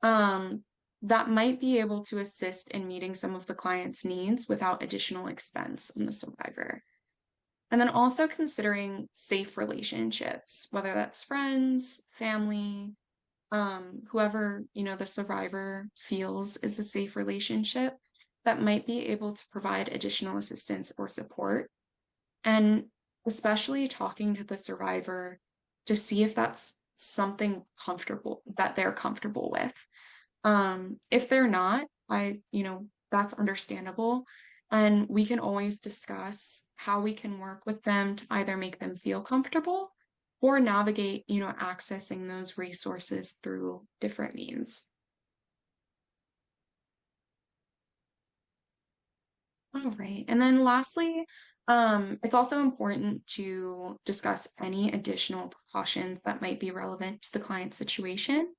um, that might be able to assist in meeting some of the client's needs without additional expense on the survivor. And then also considering safe relationships, whether that's friends, family, whoever, the survivor feels is a safe relationship that might be able to provide additional assistance or support. And especially talking to the survivor to see if that's something comfortable that they're comfortable with. If they're not, that's understandable. And we can always discuss how we can work with them to either make them feel comfortable or navigate, accessing those resources through different means. All right. And then lastly, it's also important to discuss any additional precautions that might be relevant to the client's situation.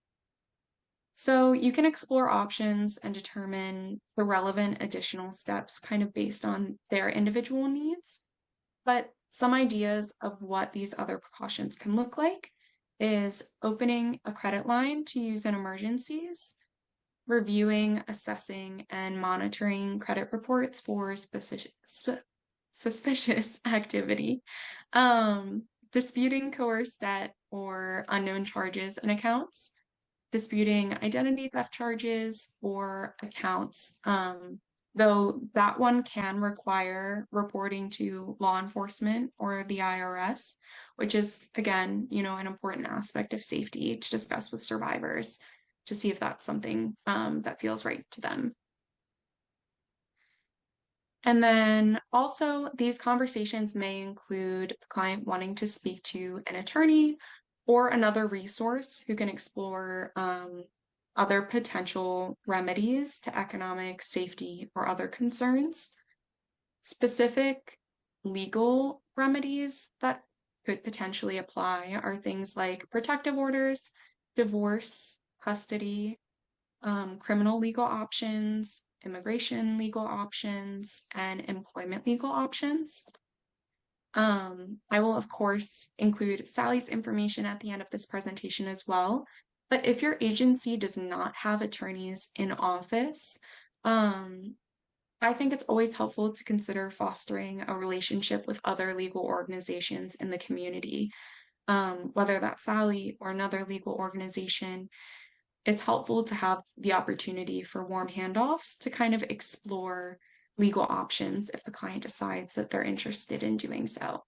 So you can explore options and determine the relevant additional steps kind of based on their individual needs. But some ideas of what these other precautions can look like is opening a credit line to use in emergencies, reviewing, assessing, and monitoring credit reports for suspicious activity, disputing coerced debt or unknown charges and accounts, disputing identity theft charges or accounts, though that one can require reporting to law enforcement or the IRS, which is, again, an important aspect of safety to discuss with survivors to see if that's something that feels right to them. And then also, these conversations may include the client wanting to speak to an attorney or another resource who can explore other potential remedies to economic safety or other concerns. Specific legal remedies that could potentially apply are things like protective orders, divorce, custody, criminal legal options, immigration legal options, and employment legal options. I will, of course, include Sally's information at the end of this presentation as well. But if your agency does not have attorneys in office, I think it's always helpful to consider fostering a relationship with other legal organizations in the community, whether that's Sally or another legal organization. It's helpful to have the opportunity for warm handoffs to kind of explore legal options if the client decides that they're interested in doing so.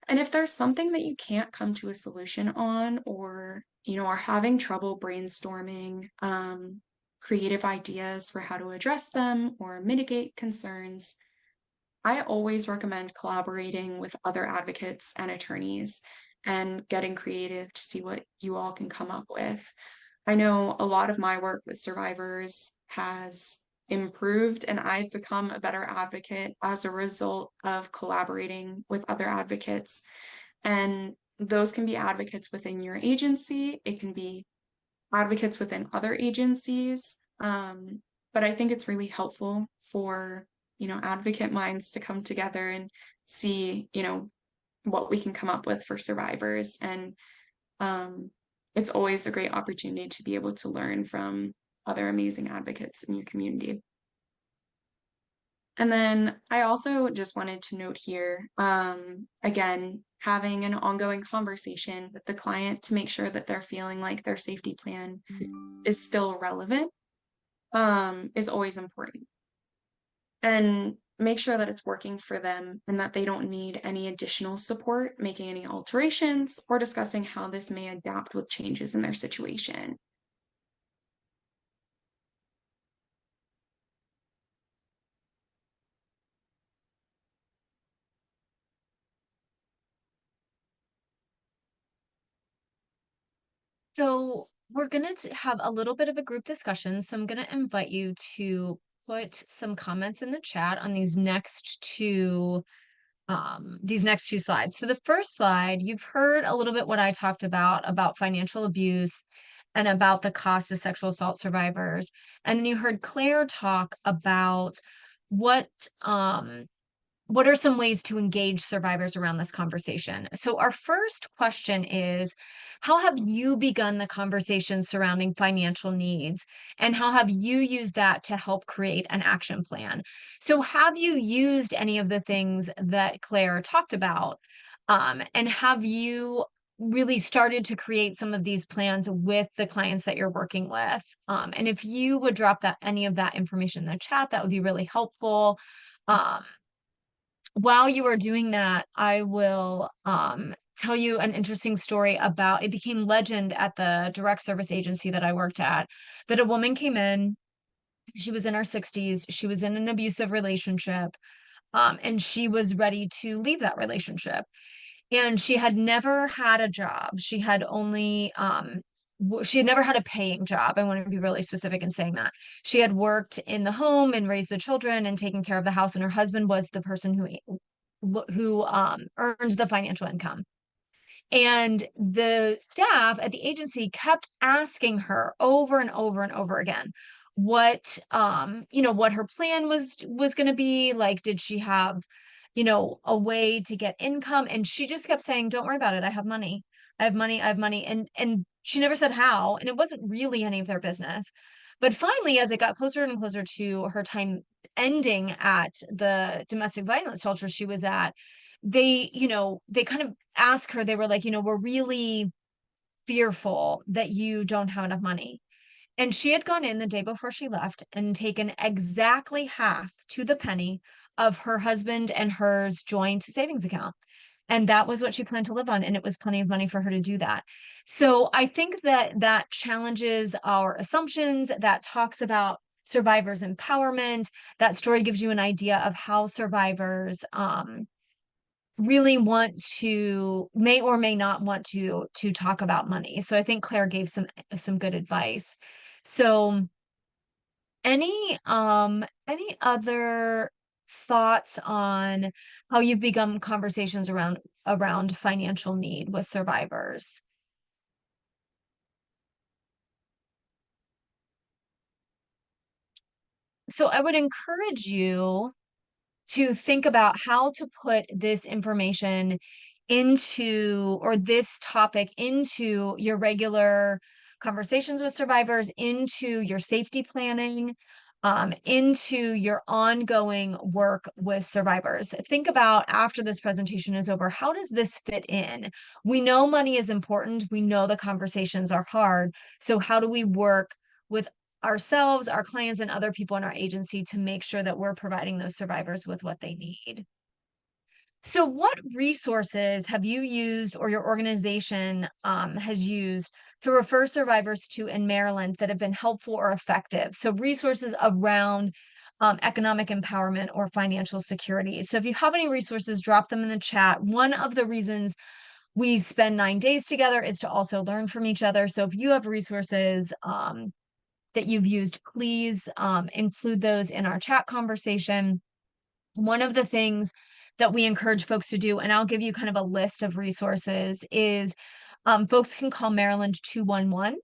And if there's something that you can't come to a solution on, or are having trouble brainstorming creative ideas for how to address them or mitigate concerns, I always recommend collaborating with other advocates and attorneys and getting creative to see what you all can come up with. I know a lot of my work with survivors has improved, and I've become a better advocate as a result of collaborating with other advocates. And those can be advocates within your agency, it can be advocates within other agencies. But I think it's really helpful for, advocate minds to come together and see, what we can come up with for survivors. And it's always a great opportunity to be able to learn from other amazing advocates in your community. And then I also just wanted to note here, again, having an ongoing conversation with the client to make sure that they're feeling like their safety plan is still relevant, is always important. And make sure that it's working for them and that they don't need any additional support, making any alterations, or discussing how this may adapt with changes in their situation. So we're going to have a little bit of a group discussion. So I'm going to invite you to put some comments in the chat on these next two these next two slides. So the first slide, you've heard a little bit what I talked about financial abuse and about the cost of sexual assault survivors. And then you heard Claire talk about what what are some ways to engage survivors around this conversation? So our first question is, how have you begun the conversation surrounding financial needs? And how have you used that to help create an action plan? So have you used any of the things that Claire talked about? And have you really started to create some of these plans with the clients that you're working with? And if you would drop any of that information in the chat, that would be really helpful. Um, while you are doing that, I will tell you an interesting story about it became legend at the direct service agency that I worked at, that a woman came in, she was in her 60s, she was in an abusive relationship, and she was ready to leave that relationship. And she had never had a job. She had only she had never had a paying job. I want to be really specific in saying that. She had worked in the home and raised the children and taken care of the house, and her husband was the person who earned the financial income. And the staff at the agency kept asking her over and over and over again what what her plan was going to be. Like, did she have a way to get income? And she just kept saying, don't worry about it, I have money, I have money, I have money. And she never said how, and it wasn't really any of their business. But finally, as it got closer and closer to her time ending at the domestic violence shelter she was at, they kind of asked her, they were like, we're really fearful that you don't have enough money. And she had gone in the day before she left and taken exactly half to the penny of her husband and hers joint savings account. And that was what she planned to live on. And it was plenty of money for her to do that. So I think that challenges our assumptions, that talks about survivors' empowerment. That story gives you an idea of how survivors really may or may not want to talk about money. So I think Claire gave some good advice. So any other thoughts on how you've begun conversations around financial need with survivors? So I would encourage you to think about how to put this information or this topic into your regular conversations with survivors, into your safety planning, into your ongoing work with survivors. Think about, after this presentation is over, how does this fit in? We know money is important. We know the conversations are hard. So how do we work with ourselves, our clients, and other people in our agency to make sure that we're providing those survivors with what they need? So what resources have you used, or your organization has used, to refer survivors to in Maryland that have been helpful or effective? So resources around economic empowerment or financial security. So if you have any resources, drop them in the chat. One of the reasons we spend 9 days together is to also learn from each other. So if you have resources that you've used, please include those in our chat conversation. One of the things that we encourage folks to do, and I'll give you kind of a list of resources, is folks can call Maryland 211.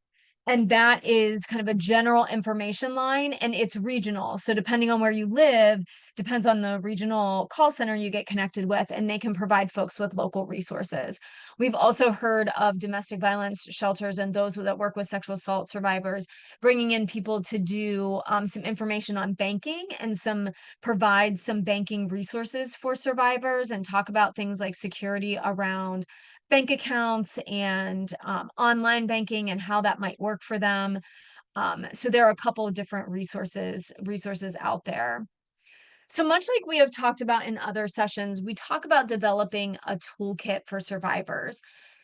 And that is kind of a general information line, and it's regional. So depending on where you live, depends on the regional call center you get connected with, and they can provide folks with local resources. We've also heard of domestic violence shelters and those that work with sexual assault survivors bringing in people to do some information on banking and provide some banking resources for survivors, and talk about things like security around bank accounts and online banking and how that might work for them. So there are a couple of different resources out there. So much like we have talked about in other sessions, we talk about developing a toolkit for survivors.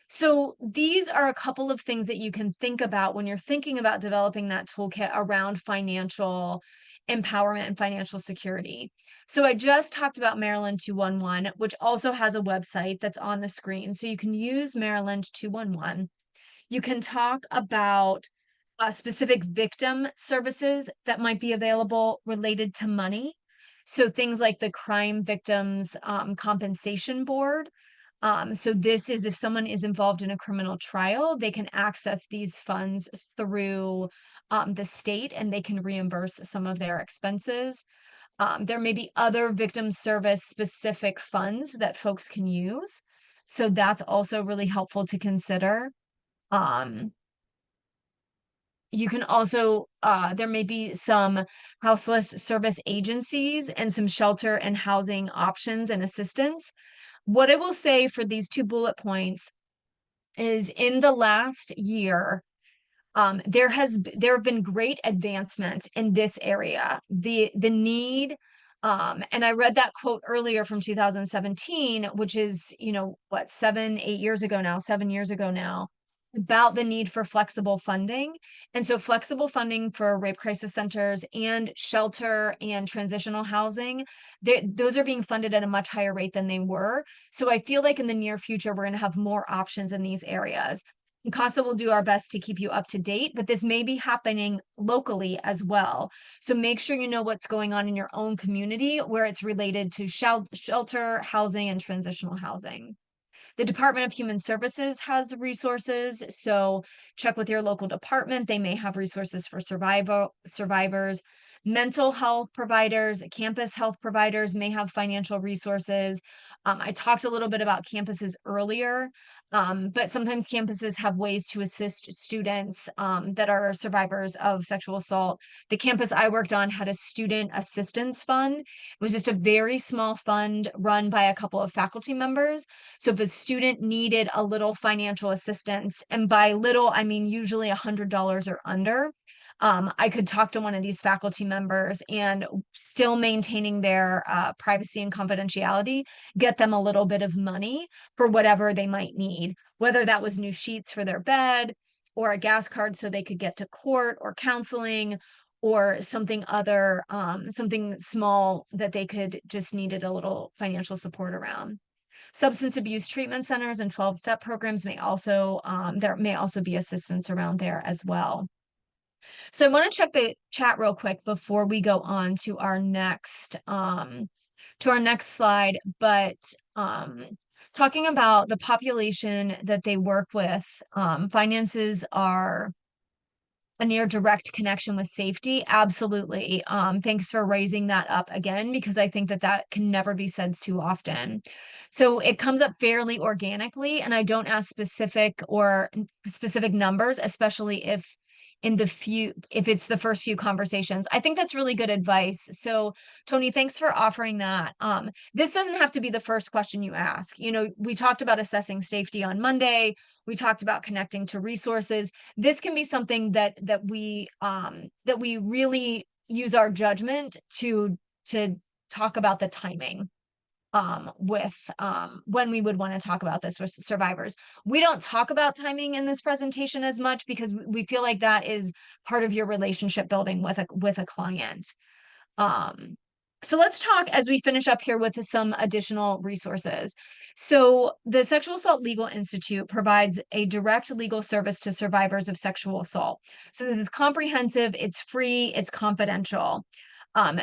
So these are a couple of things that you can think about when you're thinking about developing that toolkit around financial empowerment and financial security. So I just talked about Maryland 211, which also has a website that's on the screen. So you can use Maryland 211. You can talk about specific victim services that might be available related to money. So things like the Crime Victims Compensation Board. So this is if someone is involved in a criminal trial, they can access these funds through the state and they can reimburse some of their expenses. There may be other victim service specific funds that folks can use. So that's also really helpful to consider. You can also, there may be some houseless service agencies and some shelter and housing options and assistance. What I will say for these 2 bullet points is in the last year, there have been great advancements in this area. The need, and I read that quote earlier from 2017, which is, what, 7 years ago now, about the need for flexible funding. And so flexible funding for rape crisis centers and shelter and transitional housing, those are being funded at a much higher rate than they were. So I feel like in the near future, we're going to have more options in these areas. MCASA will do our best to keep you up to date, but this may be happening locally as well. So make sure you know what's going on in your own community where it's related to shelter, housing, and transitional housing. The Department of Human Services has resources, so check with your local department. They may have resources for survivors. Mental health providers, campus health providers may have financial resources. I talked a little bit about campuses earlier, but sometimes campuses have ways to assist students that are survivors of sexual assault. The campus I worked on had a student assistance fund. It was just a very small fund run by a couple of faculty members. So if a student needed a little financial assistance, and by little, I mean usually $100 or under, I could talk to one of these faculty members and still maintaining their privacy and confidentiality, get them a little bit of money for whatever they might need, whether that was new sheets for their bed or a gas card so they could get to court or counseling or something other, something small that they could just needed a little financial support around. Substance abuse treatment centers and 12-step programs may also, there may also be assistance around there as well. So I want to check the chat real quick before we go on to our next slide, but talking about the population that they work with, finances are a near direct connection with safety. Absolutely. Thanks for raising that up again, because I think that that can never be said too often. So it comes up fairly organically, and I don't ask specific numbers, especially if it's the first few conversations. I think that's really good advice. So Tony, thanks for offering that. This doesn't have to be the first question you ask. We talked about assessing safety on Monday. We talked about connecting to resources. This can be something that we really use our judgment to talk about the timing with when we would want to talk about this with survivors. We don't talk about timing in this presentation as much because we feel like that is part of your relationship building with a client. So let's talk as we finish up here with some additional resources. So the Sexual Assault Legal Institute provides a direct legal service to survivors of sexual assault. So this is comprehensive, it's free, it's confidential.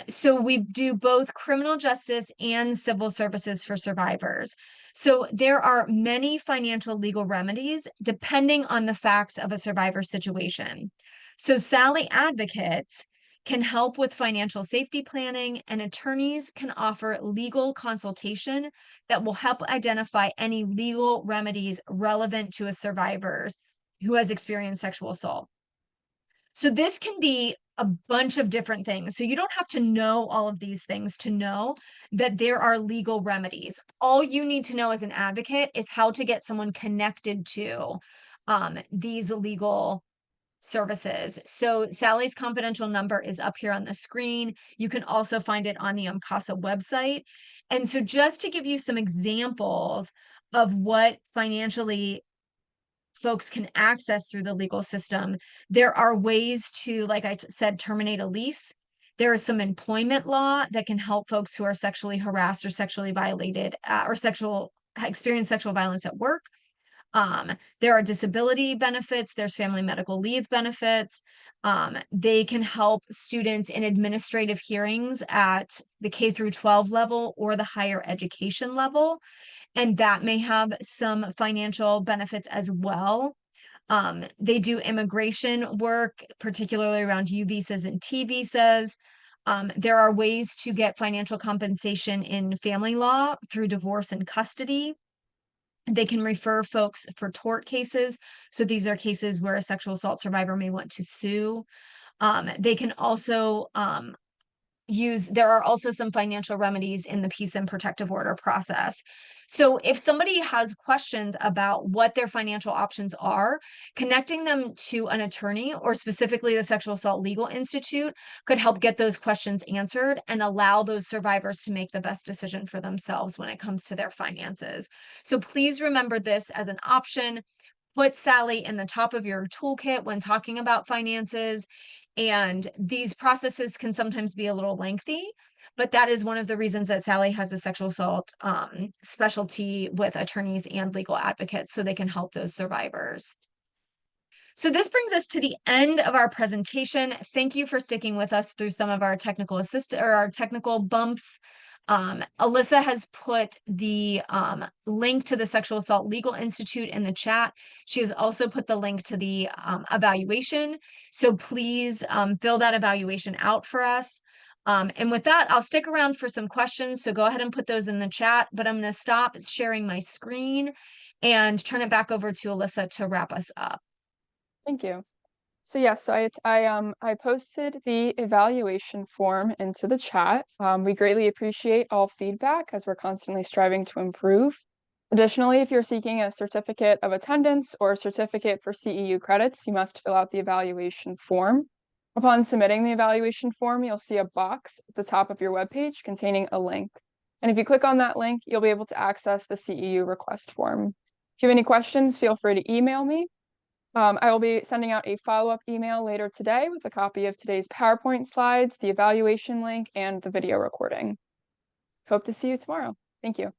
So we do both criminal justice and civil services for survivors. So there are many financial legal remedies depending on the facts of a survivor's situation. So Sally advocates can help with financial safety planning, and attorneys can offer legal consultation that will help identify any legal remedies relevant to a survivor who has experienced sexual assault. So this can be a bunch of different things. So you don't have to know all of these things to know that there are legal remedies. All you need to know as an advocate is how to get someone connected to these legal services. So Sally's confidential number is up here on the screen. You can also find it on the MCASA website. And so just to give you some examples of what financially folks can access through the legal system, there are ways to, like I said, terminate a lease. There is some employment law that can help folks who are sexually harassed or sexually violated or experience sexual violence at work. There are disability benefits, there's family medical leave benefits. They can help students in administrative hearings at the K through 12 level or the higher education level, and that may have some financial benefits as well. They do immigration work, particularly around U visas and T visas. There are ways to get financial compensation in family law through divorce and custody. They can refer folks for tort cases. So these are cases where a sexual assault survivor may want to sue. They can also there are also some financial remedies in the peace and protective order process. So if somebody has questions about what their financial options are, connecting them to an attorney or specifically the Sexual Assault Legal Institute could help get those questions answered and allow those survivors to make the best decision for themselves when it comes to their finances. So please remember this as an option. Put Sally in the top of your toolkit when talking about finances. And these processes can sometimes be a little lengthy, but that is one of the reasons that Sally has a sexual assault specialty with attorneys and legal advocates, so they can help those survivors. So this brings us to the end of our presentation. Thank you for sticking with us through some of our technical our technical bumps. Alyssa has put the link to the Sexual Assault Legal Institute in the chat. She has also put the link to the evaluation. So please fill that evaluation out for us. And with that, I'll stick around for some questions. So go ahead and put those in the chat, but I'm going to stop sharing my screen and turn it back over to Alyssa to wrap us up. Thank you. So yes, so I posted the evaluation form into the chat. We greatly appreciate all feedback as we're constantly striving to improve. Additionally, if you're seeking a certificate of attendance or a certificate for CEU credits, you must fill out the evaluation form. Upon submitting the evaluation form, you'll see a box at the top of your webpage containing a link. And if you click on that link, you'll be able to access the CEU request form. If you have any questions, feel free to email me. I will be sending out a follow-up email later today with a copy of today's PowerPoint slides, the evaluation link, and the video recording. Hope to see you tomorrow. Thank you.